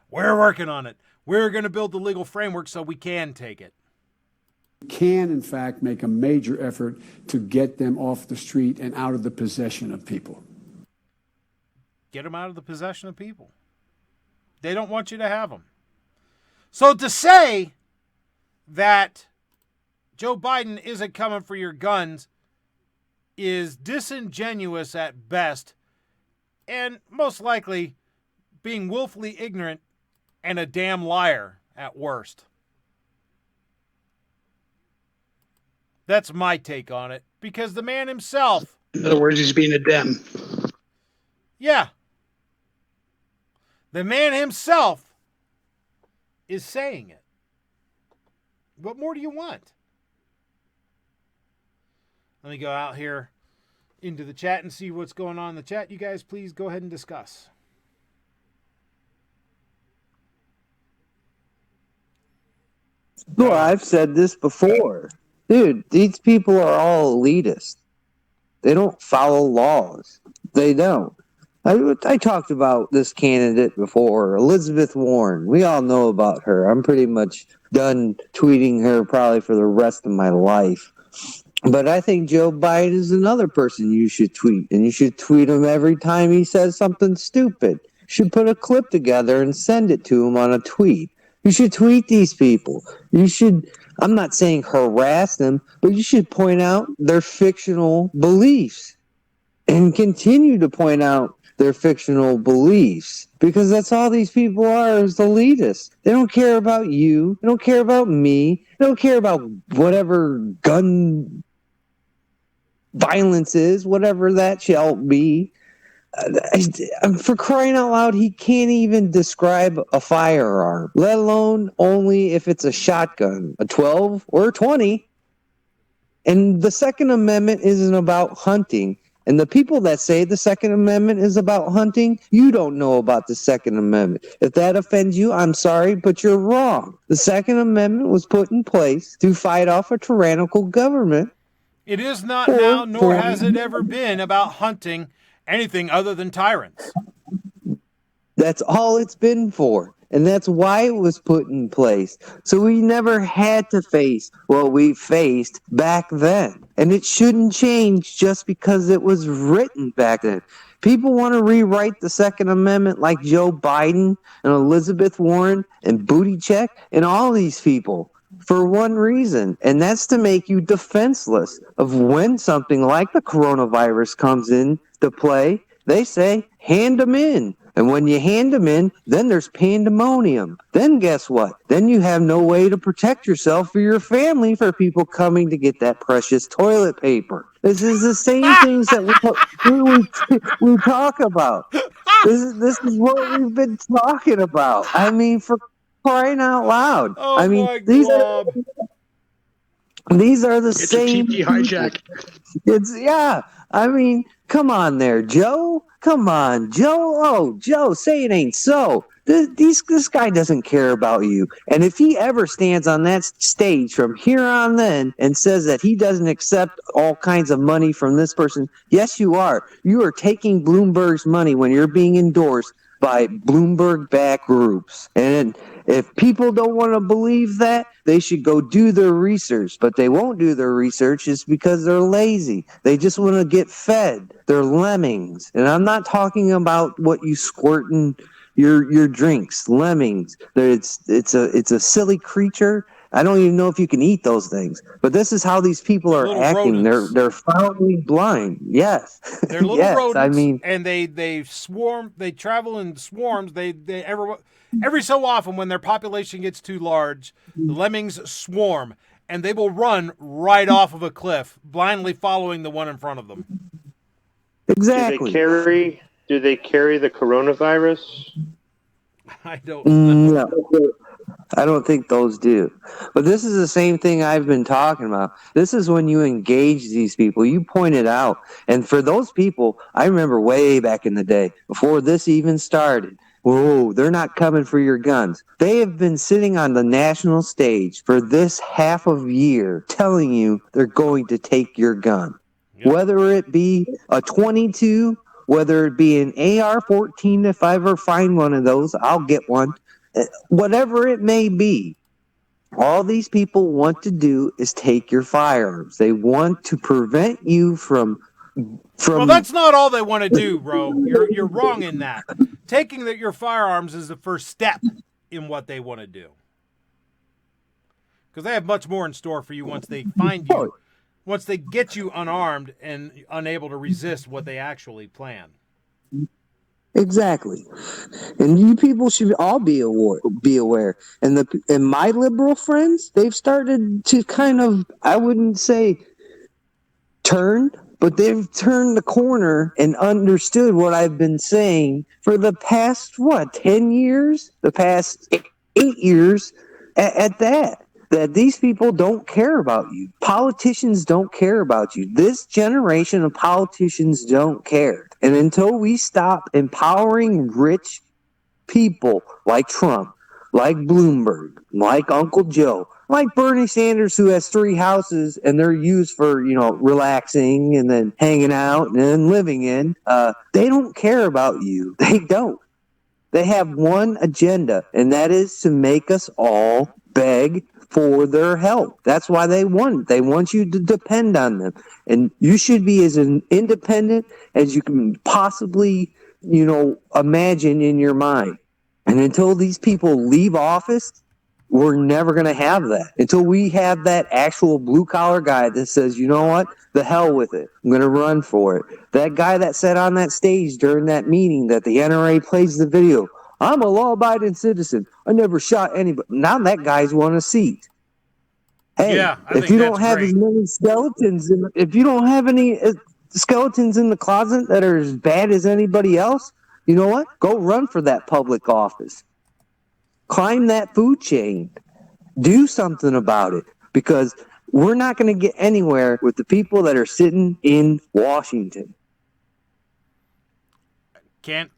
We're working on it. We're going to build the legal framework so we can take it. Can, in fact, make a major effort to get them off the street and out of the possession of people. Get them out of the possession of people. They don't want you to have them. So to say that Joe Biden isn't coming for your guns is disingenuous at best and most likely being willfully ignorant and a damn liar at worst. That's my take on it because the man himself... In other words, he's being a Dem. Yeah. The man himself is saying it. What more do you want? Let me go out here into the chat and see what's going on in the chat. You guys, please go ahead and discuss. Well, I've said this before. Dude, these people are all elitist. They don't follow laws. They don't. I talked about this candidate before, Elizabeth Warren. We all know about her. I'm pretty much done tweeting her probably for the rest of my life. But I think Joe Biden is another person you should tweet. And you should tweet him every time he says something stupid. You should put a clip together and send it to him on a tweet. You should tweet these people. You should, I'm not saying harass them, but you should point out their fictional beliefs. And continue to point out their fictional beliefs. Because that's all these people are, is elitists. They don't care about you. They don't care about me. They don't care about whatever gun violence is, whatever that shall be. For crying out loud, he can't even describe a firearm, let alone only if it's a shotgun, a 12 or a 20. And the Second Amendment isn't about hunting. And the people that say the Second Amendment is about hunting, you don't know about the Second Amendment. If that offends you, I'm sorry, but you're wrong. The Second Amendment was put in place to fight off a tyrannical government. It is not now, nor has it ever been, about hunting anything other than tyrants. That's all it's been for. And that's why it was put in place. So we never had to face what we faced back then. And it shouldn't change just because it was written back then. People want to rewrite the Second Amendment like Joe Biden and Elizabeth Warren and Buttigieg and all these people for one reason, and that's to make you defenseless of when something like the coronavirus comes in to play. They say, hand them in. And when you hand them in, then there's pandemonium. Then guess what? Then you have no way to protect yourself or your family for people coming to get that precious toilet paper. This is the same things that we talk about. This is what we've been talking about. I mean, for crying out loud. Oh, I mean, my God. These are the It's same. a TV hijack. Yeah. I mean, come on there, Joe. Come on, Joe. Oh, Joe, say it ain't so. This guy doesn't care about you. And if he ever stands on that stage from here on then and says that he doesn't accept all kinds of money from this person, yes, you are. You are taking Bloomberg's money when you're being endorsed by Bloomberg-backed groups. And if people don't want to believe that, they should go do their research. But they won't do their research is because they're lazy. They just want to get fed. They're lemmings. And I'm not talking about what you squirt in your drinks. Lemmings. It's a silly creature. I don't even know if you can eat those things. But this is how these people are Little acting. rodents. They're foully blind. Yes. They're little yes, rodents, I mean, and they swarm. They travel in swarms. Every so often, when their population gets too large, the lemmings swarm, and they will run right off of a cliff, blindly following the one in front of them. exactly. Do they carry the coronavirus? I don't know. No, I don't think those do. But this is the same thing I've been talking about. This is when you engage these people. You point it out. And for those people, I remember way back in the day, before this even started, whoa, they're not coming for your guns. They have been sitting on the national stage for this half of year telling you they're going to take your gun. Yep. Whether it be a 22, whether it be an AR-14, if I ever find one of those, I'll get one. Whatever it may be, all these people want to do is take your firearms. They want to prevent you from. Well, that's not all they want to do, bro. You're wrong in that. Taking your firearms is the first step in what they want to do. Because they have much more in store for you once they find you. Once they get you unarmed and unable to resist what they actually plan. Exactly. And you people should all be aware. And my liberal friends, they've started to kind of, I wouldn't say turn, but they've turned the corner and understood what I've been saying for the past, 10 years? The past 8 years at that these people don't care about you. Politicians don't care about you. This generation of politicians don't care. And until we stop empowering rich people like Trump, like Bloomberg, like Uncle Joe, like Bernie Sanders, who has 3 houses and they're used for, relaxing and then hanging out and then living in, they don't care about you. They don't. They have one agenda, and that is to make us all beg for their help. That's why they want. They want you to depend on them. And you should be as independent as you can possibly, imagine in your mind. And until these people leave office, we're never going to have that. Until we have that actual blue-collar guy that says, you know what? The hell with it. I'm going to run for it. That guy that sat on that stage during that meeting that the NRA plays the video, I'm a law-abiding citizen. I never shot anybody. Now that guy's won a seat. Hey, yeah, if you don't have as many skeletons, if you don't have any skeletons in the closet that are as bad as anybody else, you know what? Go run for that public office. Climb that food chain. Do something about it, because we're not going to get anywhere with the people that are sitting in Washington. Can't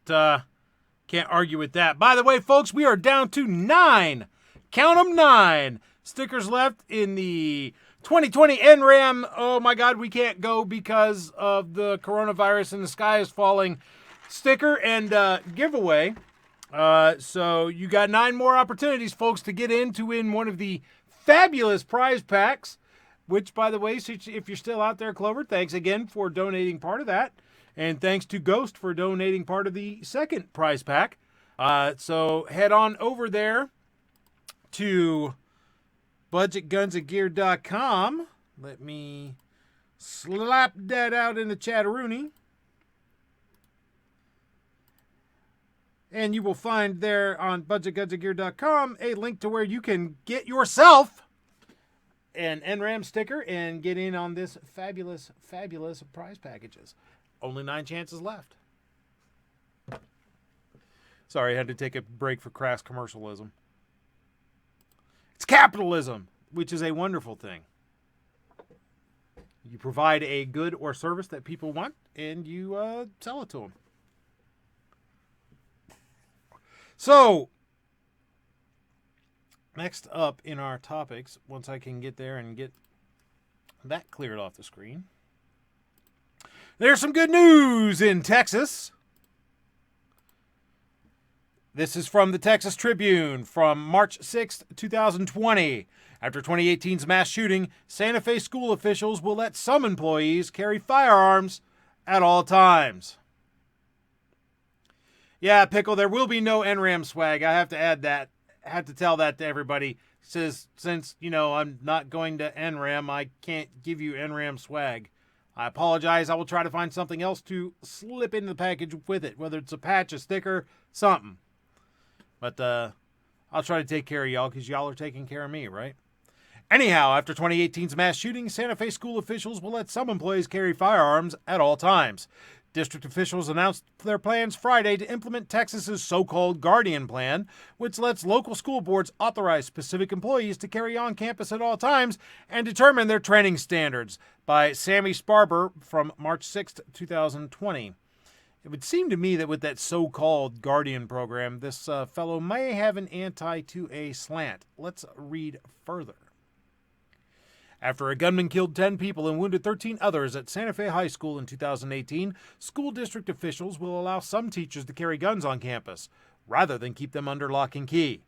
argue with that. By the way, folks, we are down to 9. Count them, 9 stickers left in the 2020 NRAM. Oh my God, we can't go because of the coronavirus and the sky is falling sticker and giveaway. So you got 9 more opportunities, folks, to get in to win one of the fabulous prize packs, which, by the way, if you're still out there, Clover, thanks again for donating part of that. And thanks to Ghost for donating part of the second prize pack. So head on over there to budgetgunsandgear.com. Let me slap that out in the chat-a-rooney. And you will find there on budgetgunsandgear.com a link to where you can get yourself an NRAM sticker and get in on this fabulous, fabulous prize packages. Only 9 chances left. Sorry, I had to take a break for crass commercialism. It's capitalism, which is a wonderful thing. You provide a good or service that people want, and you sell it to them. So, next up in our topics, once I can get there and get that cleared off the screen, there's some good news in Texas. This is from the Texas Tribune from March 6th, 2020. After 2018's mass shooting, Santa Fe school officials will let some employees carry firearms at all times. Yeah, Pickle, there will be no NRAM swag. I have to add that. I have to tell that to everybody. Since I'm not going to NRAM, I can't give you NRAM swag. I apologize. I will try to find something else to slip into the package with it, whether it's a patch, a sticker, something. But I'll try to take care of y'all because y'all are taking care of me, right? Anyhow, after 2018's mass shooting, Santa Fe school officials will let some employees carry firearms at all times. District officials announced their plans Friday to implement Texas's so-called Guardian Plan, which lets local school boards authorize specific employees to carry on campus at all times and determine their training standards, by Sammy Sparber from March 6, 2020. It would seem to me that with that so-called Guardian program, this fellow may have an anti-2A slant. Let's read further. After a gunman killed 10 people and wounded 13 others at Santa Fe High School in 2018, school district officials will allow some teachers to carry guns on campus, rather than keep them under lock and key.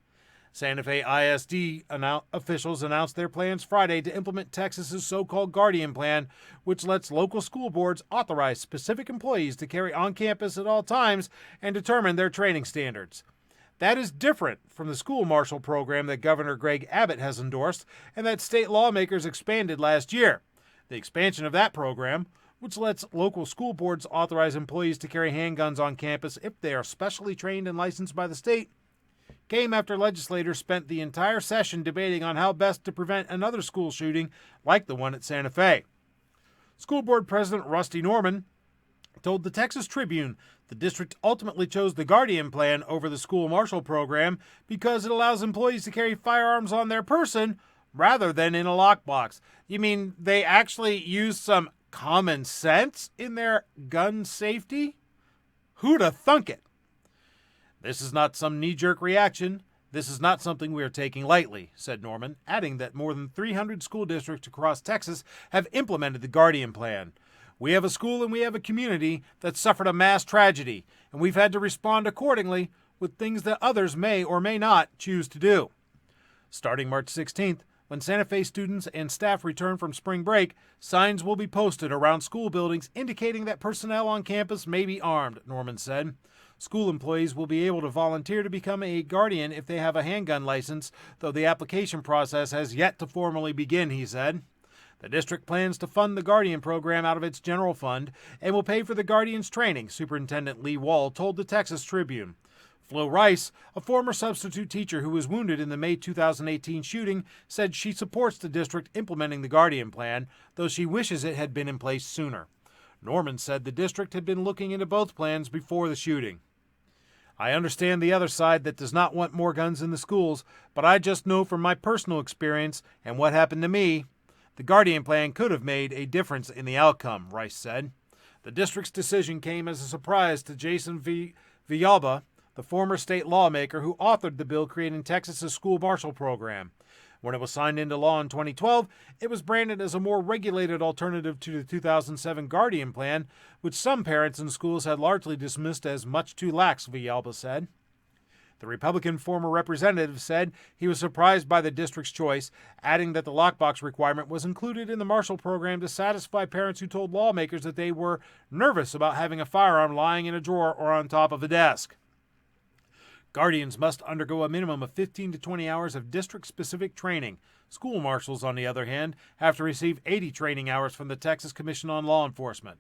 Santa Fe ISD officials announced their plans Friday to implement Texas's so-called Guardian Plan, which lets local school boards authorize specific employees to carry on campus at all times and determine their training standards. That is different from the school marshal program that Governor Greg Abbott has endorsed and that state lawmakers expanded last year. The expansion of that program, which lets local school boards authorize employees to carry handguns on campus if they are specially trained and licensed by the state, came after legislators spent the entire session debating on how best to prevent another school shooting like the one at Santa Fe. School Board President Rusty Norman told the Texas Tribune the district ultimately chose the Guardian Plan over the school marshal program because it allows employees to carry firearms on their person rather than in a lockbox. You mean they actually use some common sense in their gun safety? Who'd have thunk it? This is not some knee-jerk reaction. This is not something we are taking lightly, said Norman, adding that more than 300 school districts across Texas have implemented the Guardian Plan. We have a school and we have a community that suffered a mass tragedy, and we've had to respond accordingly with things that others may or may not choose to do. Starting March 16th, when Santa Fe students and staff return from spring break, signs will be posted around school buildings indicating that personnel on campus may be armed, Norman said. School employees will be able to volunteer to become a guardian if they have a handgun license, though the application process has yet to formally begin, he said. The district plans to fund the Guardian program out of its general fund and will pay for the Guardian's training, Superintendent Lee Wall told the Texas Tribune. Flo Rice, a former substitute teacher who was wounded in the May 2018 shooting, said she supports the district implementing the Guardian Plan, though she wishes it had been in place sooner. Norman said the district had been looking into both plans before the shooting. I understand the other side that does not want more guns in the schools, but I just know from my personal experience and what happened to me, the Guardian Plan could have made a difference in the outcome, Rice said. The district's decision came as a surprise to Jason Villalba, the former state lawmaker who authored the bill creating Texas's school marshal program. When it was signed into law in 2012, it was branded as a more regulated alternative to the 2007 Guardian Plan, which some parents and schools had largely dismissed as much too lax, Villalba said. The Republican former representative said he was surprised by the district's choice, adding that the lockbox requirement was included in the Marshall program to satisfy parents who told lawmakers that they were nervous about having a firearm lying in a drawer or on top of a desk. Guardians must undergo a minimum of 15 to 20 hours of district-specific training. School marshals, on the other hand, have to receive 80 training hours from the Texas Commission on Law Enforcement.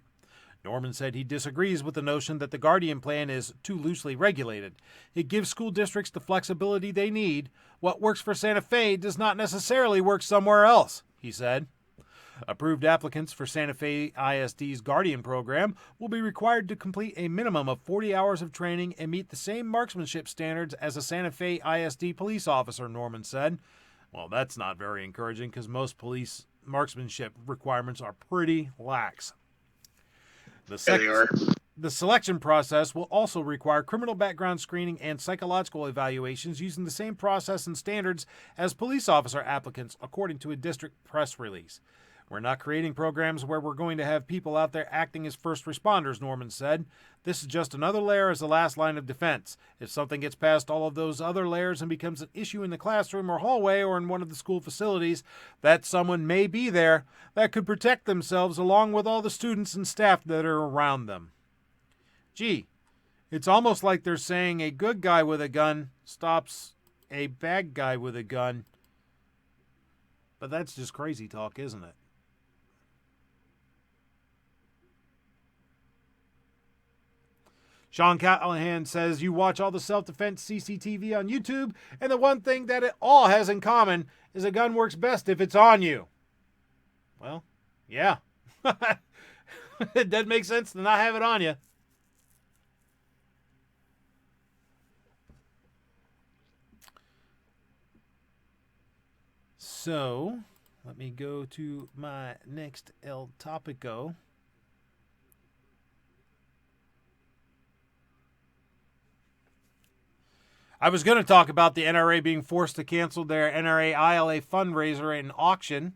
Norman said he disagrees with the notion that the Guardian plan is too loosely regulated. It gives school districts the flexibility they need. What works for Santa Fe does not necessarily work somewhere else, he said. Approved applicants for Santa Fe ISD's Guardian program will be required to complete a minimum of 40 hours of training and meet the same marksmanship standards as a Santa Fe ISD police officer, Norman said. Well, that's not very encouraging because most police marksmanship requirements are pretty lax. The selection process will also require criminal background screening and psychological evaluations using the same process and standards as police officer applicants, according to a district press release. We're not creating programs where we're going to have people out there acting as first responders, Norman said. This is just another layer as the last line of defense. If something gets past all of those other layers and becomes an issue in the classroom or hallway or in one of the school facilities, that someone may be there that could protect themselves along with all the students and staff that are around them. Gee, it's almost like they're saying a good guy with a gun stops a bad guy with a gun. But that's just crazy talk, isn't it? Sean Callahan says, you watch all the self-defense CCTV on YouTube, and the one thing that it all has in common is a gun works best if it's on you. Well, yeah. It doesn't make sense to not have it on you. So, let me go to my next El Topico. I was going to talk about the NRA being forced to cancel their NRA ILA fundraiser and auction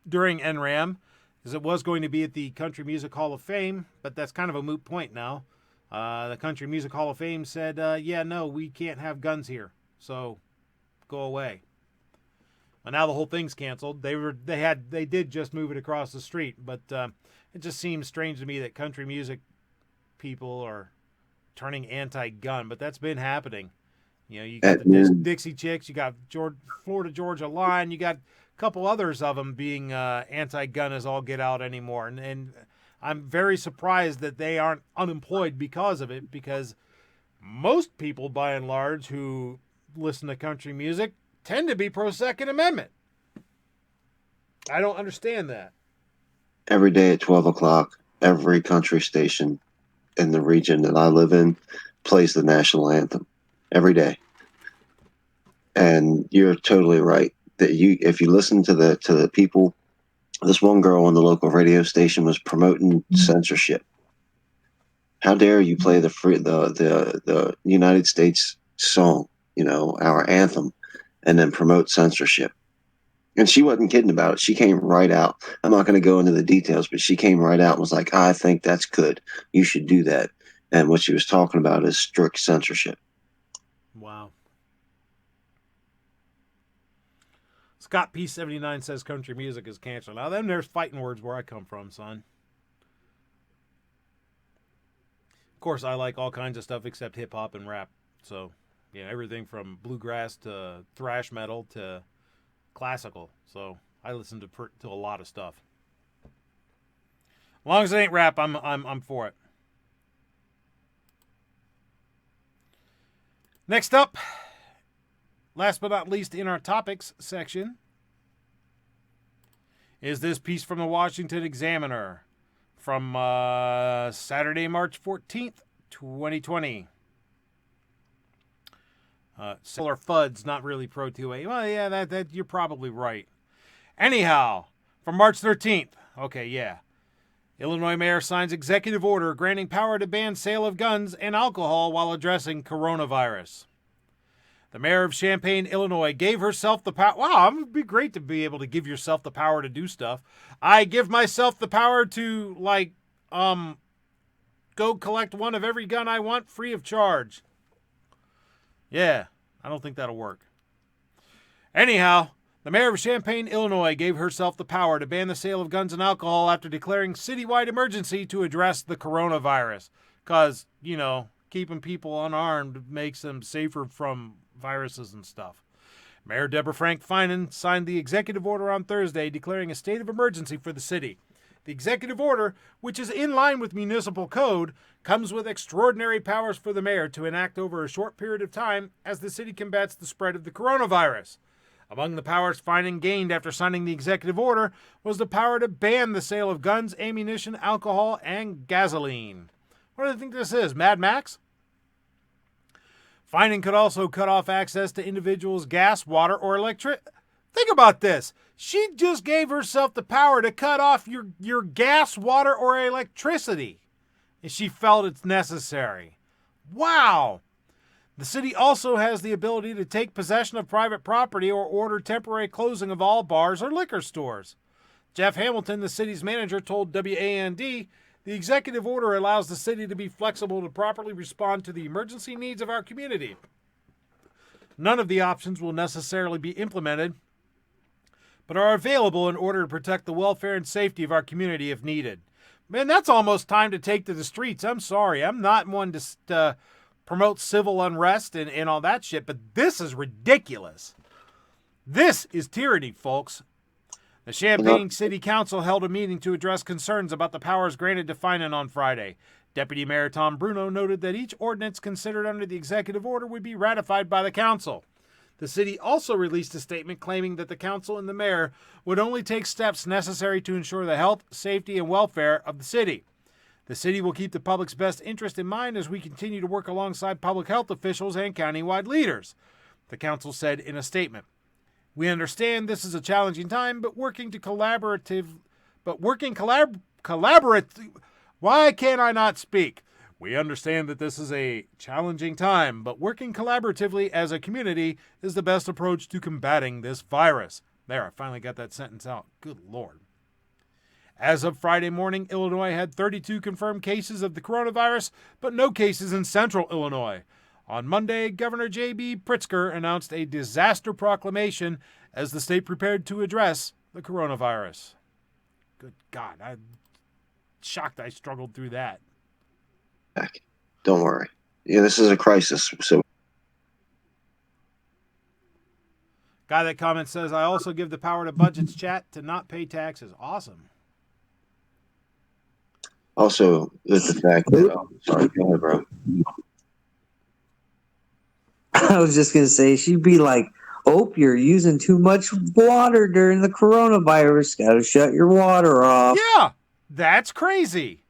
during NRAM, because it was going to be at the Country Music Hall of Fame, but that's kind of a moot point now. The Country Music Hall of Fame said, yeah, no, we can't have guns here, so go away. Well, now the whole thing's canceled. They did just move it across the street, but it just seems strange to me that country music people are turning anti-gun, but that's been happening. You know, you got the Dixie Chicks, you got Florida Georgia Line, you got a couple others of them being anti-gun as all get out anymore, and I'm very surprised that they aren't unemployed because of it, because most people, by and large, who listen to country music tend to be pro-Second Amendment. I don't understand that. Every day at 12 o'clock, every country station in the region that I live in plays the national anthem every day. And you're totally right that if you listen to the people, this one girl on the local radio station was promoting censorship. How dare you play the United States song, you know, our anthem, and then promote censorship? And she wasn't kidding about it. She came right out. I'm not going to go into the details, but she came right out and was like, I think that's good. You should do that. And what she was talking about is strict censorship. Wow. Scott P79 says country music is canceled. Now, then there's fighting words where I come from, son. Of course, I like all kinds of stuff except hip-hop and rap. So, yeah, everything from bluegrass to thrash metal to classical. So I listen to a lot of stuff. As long as it ain't rap, I'm for it. Next up, last but not least in our topics section, is this piece from the Washington Examiner from Saturday, March 14th, 2020. Solar FUD's not really Pro 2A. Well, yeah, that you're probably right. Anyhow, from March 13th. Okay, yeah. Illinois mayor signs executive order granting power to ban sale of guns and alcohol while addressing coronavirus. The mayor of Champaign, Illinois, gave herself the power. Wow, it would be great to be able to give yourself the power to do stuff. I give myself the power to, go collect one of every gun I want free of charge. Yeah, I don't think that'll work. Anyhow, the mayor of Champaign, Illinois gave herself the power to ban the sale of guns and alcohol after declaring citywide emergency to address the coronavirus. Because, keeping people unarmed makes them safer from viruses and stuff. Mayor Deborah Frank Finan signed the executive order on Thursday declaring a state of emergency for the city. The executive order, which is in line with municipal code, comes with extraordinary powers for the mayor to enact over a short period of time as the city combats the spread of the coronavirus. Among the powers Finan gained after signing the executive order was the power to ban the sale of guns, ammunition, alcohol, and gasoline. What do you think this is, Mad Max? Finan could also cut off access to individuals' gas, water, or electric. Think about this. She just gave herself the power to cut off your gas, water, or electricity if she felt it's necessary. Wow! The city also has the ability to take possession of private property or order temporary closing of all bars or liquor stores. Jeff Hamilton, the city's manager, told WAND, the executive order allows the city to be flexible to properly respond to the emergency needs of our community. None of the options will necessarily be implemented, but are available in order to protect the welfare and safety of our community if needed. Man, that's almost time to take to the streets. I'm sorry. I'm not one to promote civil unrest and all that shit, but this is ridiculous. This is tyranny, folks. The Champaign City Council held a meeting to address concerns about the powers granted to Finan on Friday. Deputy Mayor Tom Bruno noted that each ordinance considered under the executive order would be ratified by the council. The city also released a statement claiming that the council and the mayor would only take steps necessary to ensure the health, safety, and welfare of the city. The city will keep the public's best interest in mind as we continue to work alongside public health officials and countywide leaders, the council said in a statement. We understand this is a challenging time, but working collaboratively. Why can't I not speak? We understand that this is a challenging time, but working collaboratively as a community is the best approach to combating this virus. There, I finally got that sentence out. Good Lord. As of Friday morning, Illinois had 32 confirmed cases of the coronavirus, but no cases in central Illinois. On Monday, Governor J.B. Pritzker announced a disaster proclamation as the state prepared to address the coronavirus. Good God, I'm shocked I struggled through that. Don't worry. Yeah, this is a crisis. So, guy that comment says, I also give the power to budgets chat to not pay taxes. Awesome. also, with the fact that, sorry, go ahead, bro. I was just going to say, she'd be like, oh, you're using too much water during the coronavirus. Got to shut your water off. Yeah, that's crazy.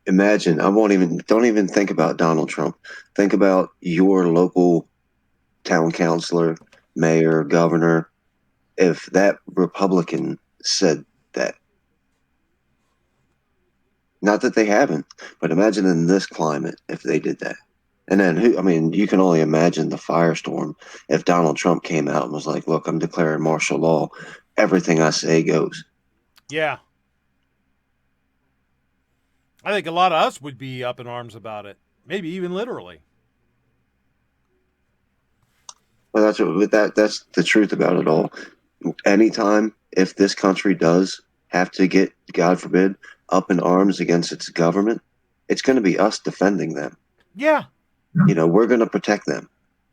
Imagine, don't even think about Donald Trump. Think about your local town councilor, mayor, governor. If that Republican said that, not that they haven't, but imagine in this climate if they did that. And then, you can only imagine the firestorm if Donald Trump came out and was like, look, I'm declaring martial law. Everything I say goes. Yeah. I think a lot of us would be up in arms about it. Maybe even literally. Well, that's the truth about it all. Anytime, if this country does have to get, God forbid, up in arms against its government, it's going to be us defending them. Yeah. We're going to protect them.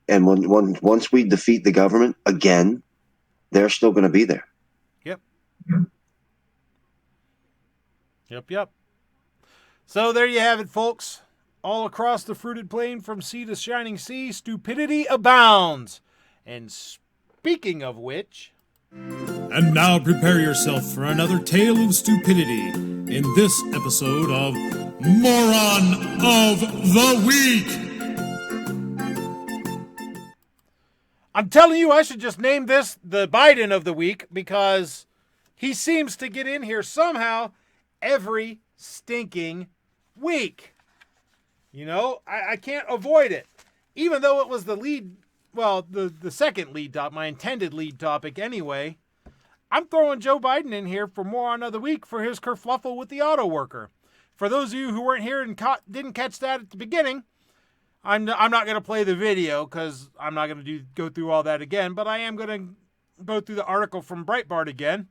And once we defeat the government again, they're still going to be there. Yep. Yep. So there you have it, folks. All across the fruited plain from sea to shining sea, stupidity abounds. And speaking of which... And now prepare yourself for another tale of stupidity in this episode of Moron of the Week. I'm telling you, I should just name this the Biden of the Week because he seems to get in here somehow every stinking week. I can't avoid it. Even though it was the second lead topic, my intended lead topic anyway, I'm throwing Joe Biden in here for Moron of the Week for his kerfluffle with the auto worker. For those of you who weren't here and didn't catch that at the beginning, I'm not going to play the video because I'm not going to go through all that again, but I am going to go through the article from Breitbart again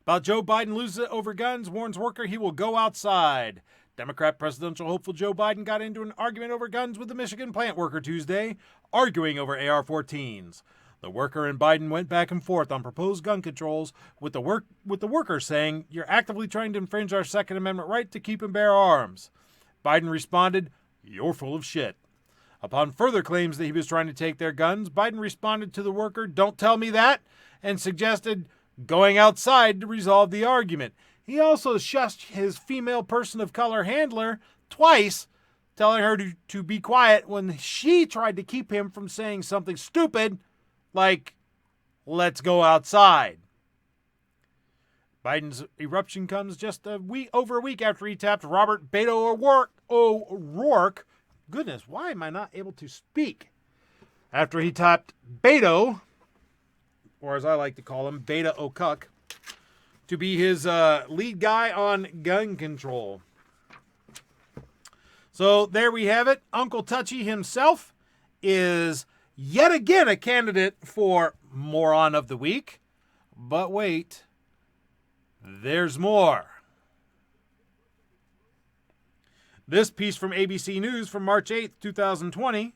about Joe Biden loses it over guns, warns worker he will go outside. Democrat presidential hopeful Joe Biden got into an argument over guns with the Michigan plant worker Tuesday, arguing over AR-14s. The worker and Biden went back and forth on proposed gun controls, with the worker saying, "You're actively trying to infringe our Second Amendment right to keep and bear arms." Biden responded, "You're full of shit." Upon further claims that he was trying to take their guns, Biden responded to the worker, "Don't tell me that," and suggested going outside to resolve the argument. He also shushed his female person of color handler twice, telling her to be quiet when she tried to keep him from saying something stupid like, "Let's go outside." Biden's eruption comes just over a week after he tapped Robert Beto O'Rourke. Goodness, why am I not able to speak? After he tapped Beto, or as I like to call him, Beta O'Cuck, to be his lead guy on gun control. So there we have it. Uncle Touchy himself is yet again a candidate for Moron of the Week. But wait, there's more. This piece from ABC News from March 8th, 2020.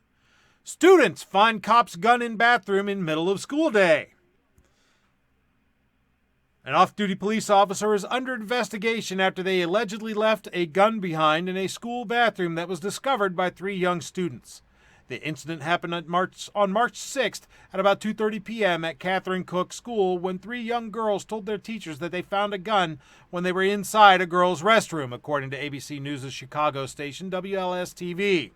Students find cop's gun in bathroom in middle of school day. An off-duty police officer is under investigation after they allegedly left a gun behind in a school bathroom that was discovered by 3 young students. The incident happened on March 6th at about 2:30 p.m. at Catherine Cook School when 3 young girls told their teachers that they found a gun when they were inside a girls' restroom, according to ABC News' Chicago station WLS-TV.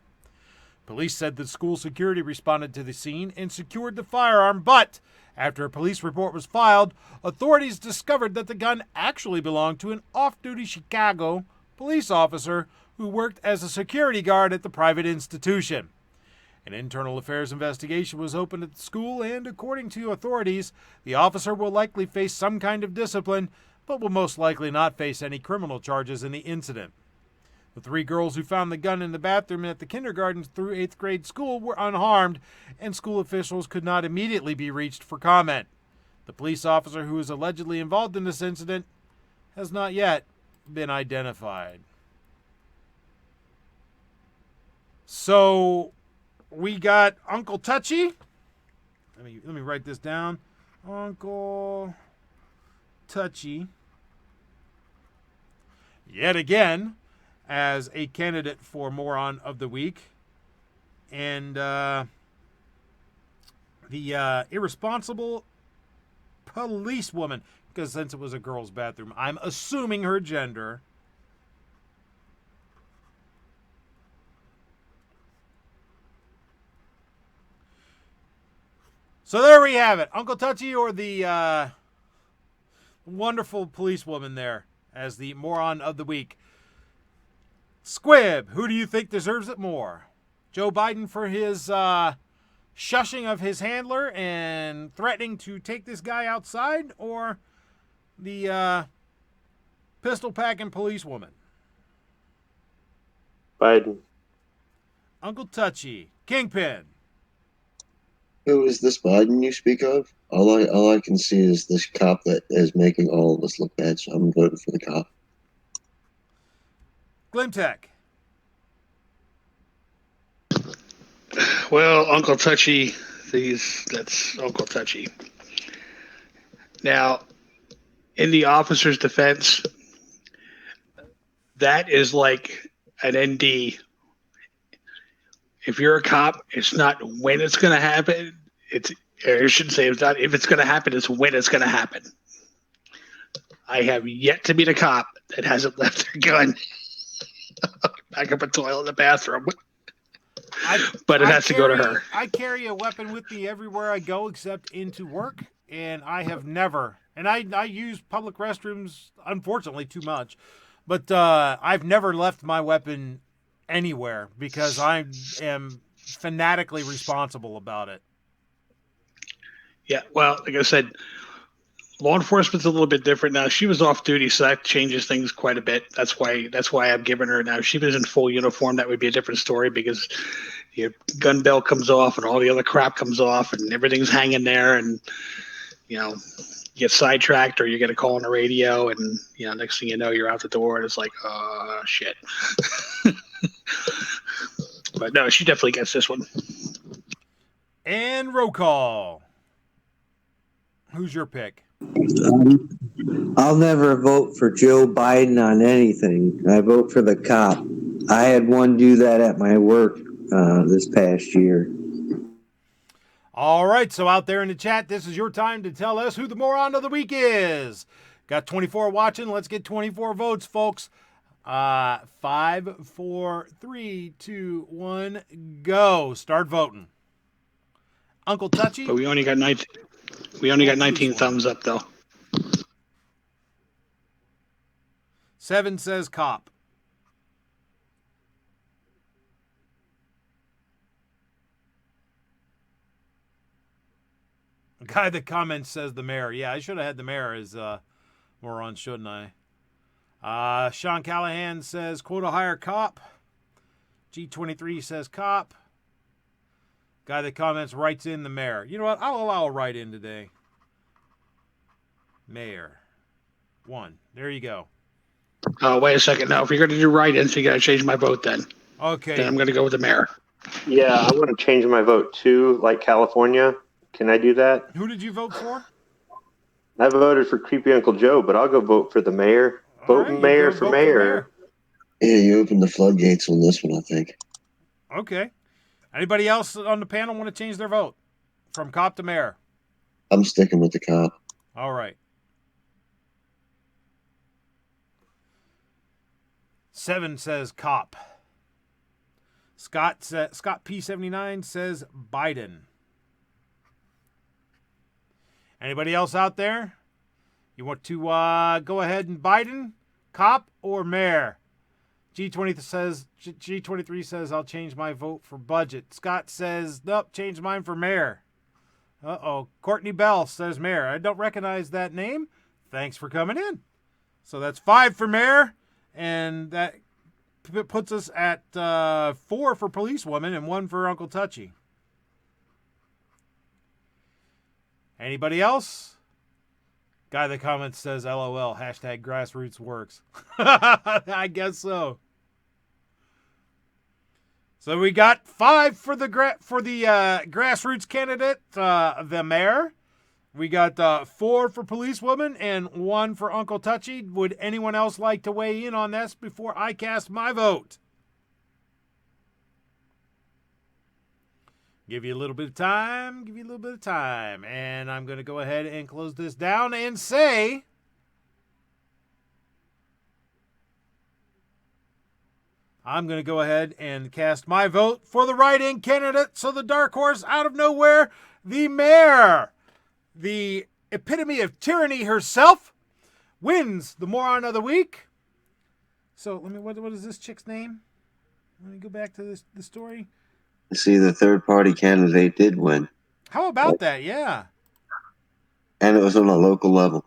Police said the school security responded to the scene and secured the firearm, but after a police report was filed, authorities discovered that the gun actually belonged to an off-duty Chicago police officer who worked as a security guard at the private institution. An internal affairs investigation was opened at the school, and according to authorities, the officer will likely face some kind of discipline, but will most likely not face any criminal charges in the incident. The 3 girls who found the gun in the bathroom at the kindergarten through 8th grade school were unharmed, and school officials could not immediately be reached for comment. The police officer who is allegedly involved in this incident has not yet been identified. So we got Uncle Touchy. Let me write this down. Uncle Touchy, yet again, as a candidate for Moron of the Week. And the irresponsible policewoman, because since it was a girl's bathroom, I'm assuming her gender. So there we have it. Uncle Touchy or the wonderful policewoman there as the Moron of the Week. Squib, who do you think deserves it more? Joe Biden for his shushing of his handler and threatening to take this guy outside, or the pistol-packing policewoman? Biden. Uncle Touchy, Kingpin. Who is this Biden you speak of? All I can see is this cop that is making all of us look bad, so I'm voting for the cop. Glimtech. Well, Uncle Touchy, that's Uncle Touchy. Now, in the officer's defense, that is like an ND. If you're a cop, it's not when it's going to happen. I should say it's not if it's going to happen, it's when it's going to happen. I have yet to meet a cop that hasn't left their gun back up a toilet in the bathroom. But it has to go to her. I carry a weapon with me everywhere I go except into work, and I have never, and I use public restrooms, unfortunately, too much, but I've never left my weapon anywhere because I am fanatically responsible about it. Yeah, well, like I said, law enforcement's a little bit different now. She was off duty, so that changes things quite a bit. That's why I'm giving her now. If she was in full uniform, that would be a different story because your gun belt comes off and all the other crap comes off and everything's hanging there, and you get sidetracked or you get a call on the radio, and next thing you know, you're out the door and it's like, shit. But no, she definitely gets this one. And roll call. Who's your pick? I'll never vote for Joe Biden on anything. I vote for the cop. I had one do that at my work this past year. All right, so out there in the chat, this is your time to tell us who the moron of the week is. Got 24 watching. Let's get 24 votes, folks. 5, 4, 3, 2, 1, go. Start voting. Uncle Touchy. But we only got 19. We only got 19 thumbs up, though. 7 says cop. The guy that comments says the mayor. Yeah, I should have had the mayor as moron, shouldn't I? Sean Callahan says quota hire cop. G23 says cop. Guy that comments writes in the mayor. You know what? I'll allow a write in today. Mayor. 1. There you go. Oh, wait a second. Now, if you're going to do write-ins, you got to change my vote then. Okay. Then I'm going to go with the mayor. Yeah, I want to change my vote too, like California. Can I do that? Who did you vote for? I voted for Creepy Uncle Joe, but I'll go vote for the mayor. Vote right, mayor for mayor. Yeah, you opened the floodgates on this one, I think. Okay. Anybody else on the panel want to change their vote from cop to mayor? I'm sticking with the cop. All right. 7 says cop. Scott P79 says Biden. Anybody else out there? You want to go ahead and Biden, cop, or mayor? G23 says I'll change my vote for budget. Scott says nope, change mine for mayor. Uh-oh. Courtney Bell says mayor. I don't recognize that name. Thanks for coming in. So that's 5 for mayor, and that puts us at 4 for policewoman and 1 for Uncle Touchy. Anybody else? Guy that comments says LOL, hashtag grassroots works. I guess so. So we got 5 for the grassroots candidate, the mayor. We got 4 for policewoman and 1 for Uncle Touchy. Would anyone else like to weigh in on this before I cast my vote? Give you a little bit of time. And I'm going to go ahead and close this down and say I'm going to go ahead and cast my vote for the write-in candidate. So the dark horse out of nowhere, the mayor, the epitome of tyranny herself, wins the moron of the week. So what is this chick's name? Let me go back to the story. See, the third-party candidate did win. How about that? Yeah. And it was on a local level.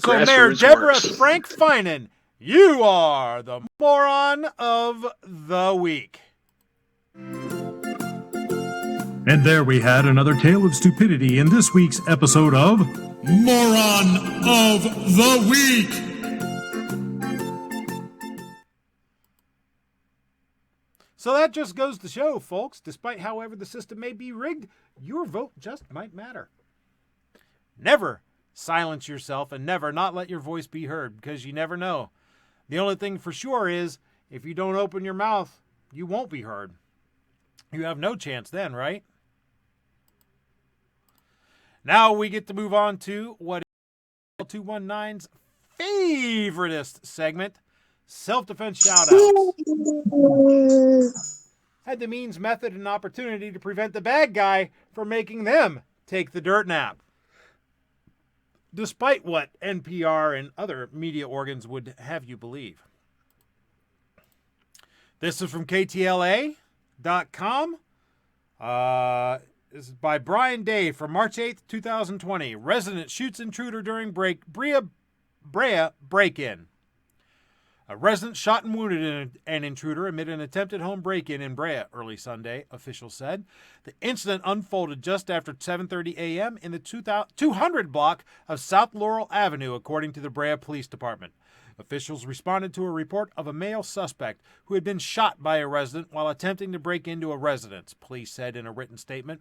So Mayor Deborah Frank Finan, you are the moron of the week. And there we had another tale of stupidity in this week's episode of Moron of the Week. So that just goes to show, folks, despite however the system may be rigged, your vote just might matter. Never silence yourself and never not let your voice be heard, because you never know. The only thing for sure is if you don't open your mouth, you won't be heard. You have no chance then, right? Now we get to move on to what is 219's favoriteest segment, Self-Defense Shoutouts. Had the means, method, and opportunity to prevent the bad guy from making them take the dirt nap. Despite what NPR and other media organs would have you believe. This is from KTLA.com. This is by Brian Day from March 8th, 2020. Resident shoots intruder during Brea break-in. A resident shot and wounded an intruder amid an attempted home break-in in Brea early Sunday, officials said. The incident unfolded just after 7:30 a.m. in the 200 block of South Laurel Avenue, according to the Brea Police Department. Officials responded to a report of a male suspect who had been shot by a resident while attempting to break into a residence, police said in a written statement.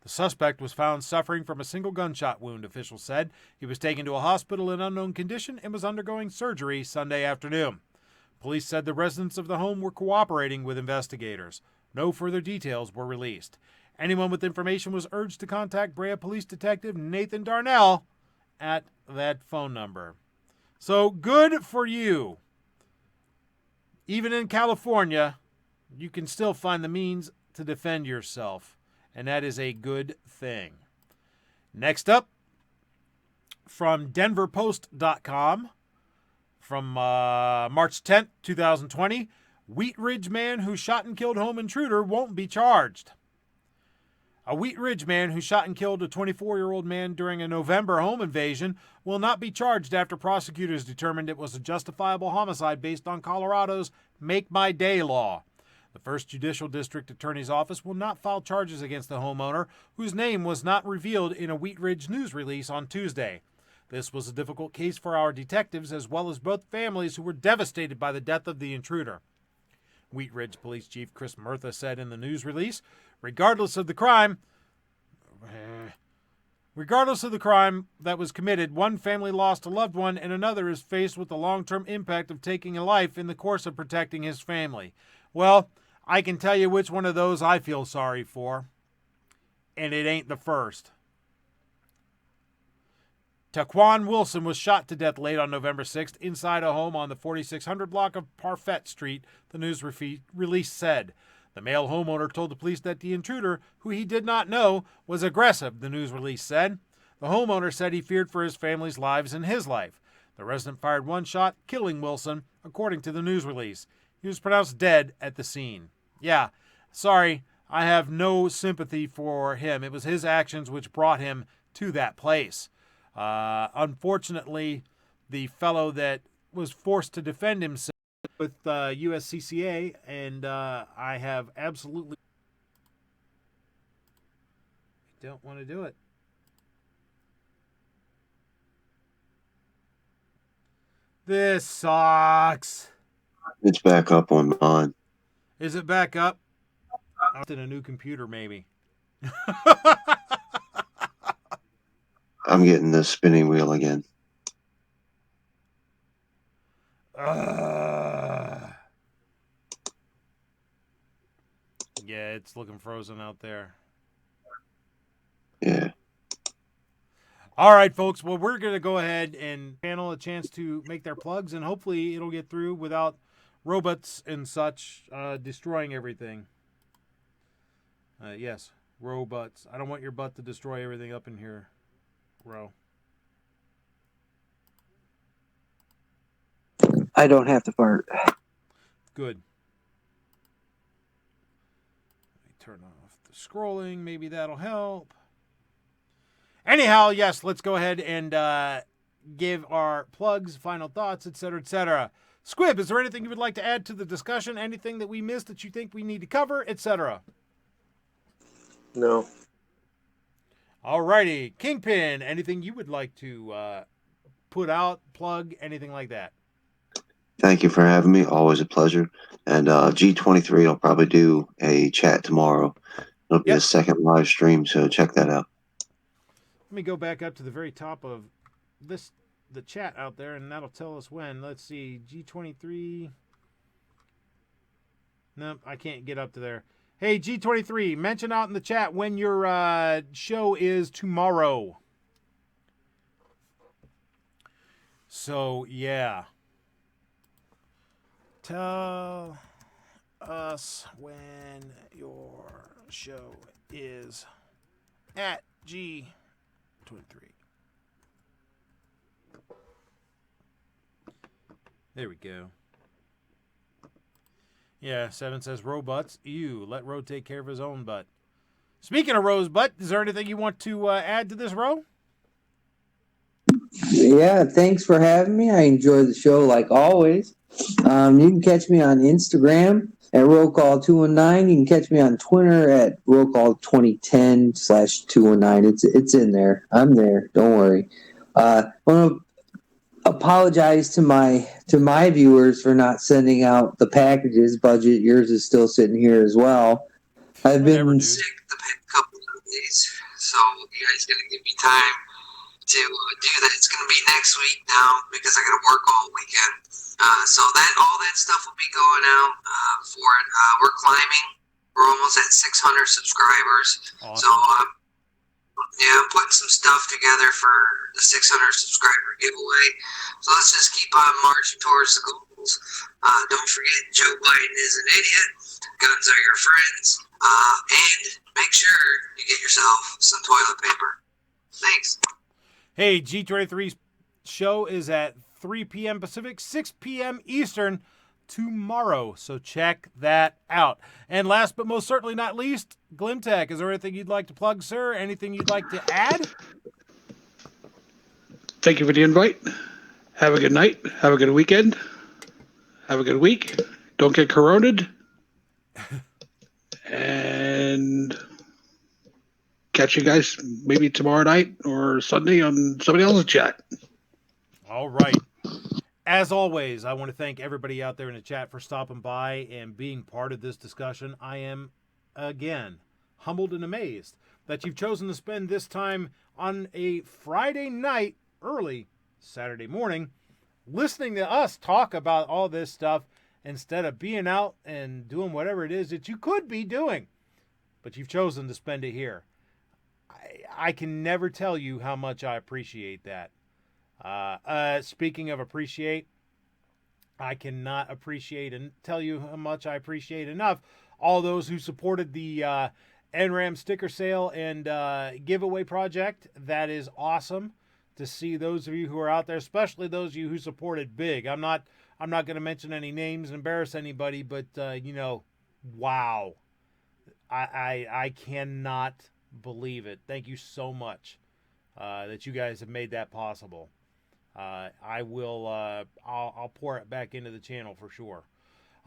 The suspect was found suffering from a single gunshot wound, officials said. He was taken to a hospital in unknown condition and was undergoing surgery Sunday afternoon. Police said the residents of the home were cooperating with investigators. No further details were released. Anyone with information was urged to contact Brea Police Detective Nathan Darnell at that phone number. So good for you. Even in California, you can still find the means to defend yourself. And that is a good thing. Next up, from denverpost.com, from March 10th, 2020, Wheat Ridge man who shot and killed home intruder won't be charged. A Wheat Ridge man who shot and killed a 24-year-old man during a November home invasion will not be charged after prosecutors determined it was a justifiable homicide based on Colorado's Make My Day law. The First Judicial District Attorney's Office will not file charges against the homeowner, whose name was not revealed in a Wheat Ridge news release on Tuesday. This was a difficult case for our detectives, as well as both families who were devastated by the death of the intruder. Wheat Ridge Police Chief Chris Murtha said in the news release, regardless of the crime that was committed, one family lost a loved one and another is faced with the long-term impact of taking a life in the course of protecting his family. Well, I can tell you which one of those I feel sorry for, and it ain't the first. Taquan Wilson was shot to death late on November 6th inside a home on the 4600 block of Parfett Street, the news release said. The male homeowner told the police that the intruder, who he did not know, was aggressive, the news release said. The homeowner said he feared for his family's lives and his life. The resident fired one shot, killing Wilson, according to the news release. He was pronounced dead at the scene. Yeah, sorry, I have no sympathy for him. It was his actions which brought him to that place. Unfortunately, the fellow that was forced to defend himself with USCCA, and I have absolutely don't want to do it. This sucks. It's back up on mine. Is it back up? I in a new computer, maybe. I'm getting the spinning wheel again. Yeah, it's looking frozen out there. Yeah. All right, folks. Well, we're going to go ahead and panel a chance to make their plugs, and hopefully it'll get through without robots and such destroying everything. Yes, robots. I don't want your butt to destroy everything up in here, bro. I don't have to fart. Good. Let me turn off the scrolling. Maybe that'll help. Anyhow, yes, let's go ahead and give our plugs, final thoughts, etc., etc. Squib, is there anything you would like to add to the discussion? Anything that we missed that you think we need to cover, etc.? No. All righty. Kingpin, anything you would like to put out, plug, anything like that? Thank you for having me. Always a pleasure. And G23 will probably do a chat tomorrow. It'll be a second live stream, so check that out. Let me go back up to the very top of the chat out there, and that'll tell us when. Let's see, G23. Nope, I can't get up to there. Hey, G23, mention out in the chat when your show is tomorrow. So, yeah. Tell us when your show is at G23. There we go. Yeah, 7 says robots. Ew, let Ro take care of his own butt. Speaking of Rosebud, is there anything you want to add to this, Ro? Yeah, thanks for having me. I enjoy the show like always. You can catch me on Instagram at rollcall219. You can catch me on Twitter at rollcall2010/219. It's in there. I'm there. Don't worry. I want to apologize to my viewers for not sending out the packages. Budget, yours is still sitting here as well. I've been sick the past couple of days, so you guys gonna give me time to do that. It's going to be next week now because I got to work all weekend. So that all that stuff will be going out for it. We're climbing. We're almost at 600 subscribers. Awesome. So I'm putting some stuff together for the 600 subscriber giveaway. So let's just keep on marching towards the goals. Don't forget, Joe Biden is an idiot. Guns are your friends. And make sure you get yourself some toilet paper. Thanks. Hey, G23's show is at 3 p.m. Pacific, 6 p.m. Eastern tomorrow. So check that out. And last but most certainly not least, Glimtech. Is there anything you'd like to plug, sir? Anything you'd like to add? Thank you for the invite. Have a good night. Have a good weekend. Have a good week. Don't get coroned. And catch you guys maybe tomorrow night or Sunday on somebody else's chat. All right. As always, I want to thank everybody out there in the chat for stopping by and being part of this discussion. I am, again, humbled and amazed that you've chosen to spend this time on a Friday night, early Saturday morning, listening to us talk about all this stuff instead of being out and doing whatever it is that you could be doing. But you've chosen to spend it here. I can never tell you how much I appreciate that. Speaking of appreciate, I cannot appreciate and tell you how much I appreciate enough all those who supported the NRAM sticker sale and giveaway project. That is awesome to see those of you who are out there, especially those of you who supported big. I'm not going to mention any names and embarrass anybody, but wow. I cannot believe it. Thank you so much that you guys have made that possible. I'll pour it back into the channel for sure.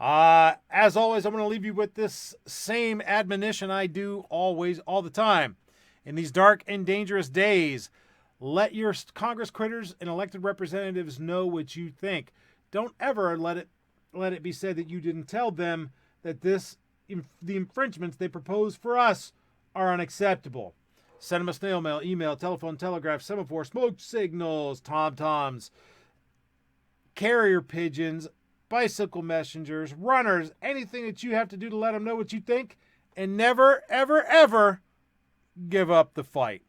As always, I'm going to leave you with this same admonition I do always, all the time. In these dark and dangerous days, let your Congress critters and elected representatives know what you think. Don't ever let it be said that you didn't tell them that the infringements they propose for us are unacceptable. Send them a snail mail, email, telephone, telegraph, semaphore, smoke signals, tom-toms, carrier pigeons, bicycle messengers, runners, anything that you have to do to let them know what you think, and never, ever, ever give up the fight.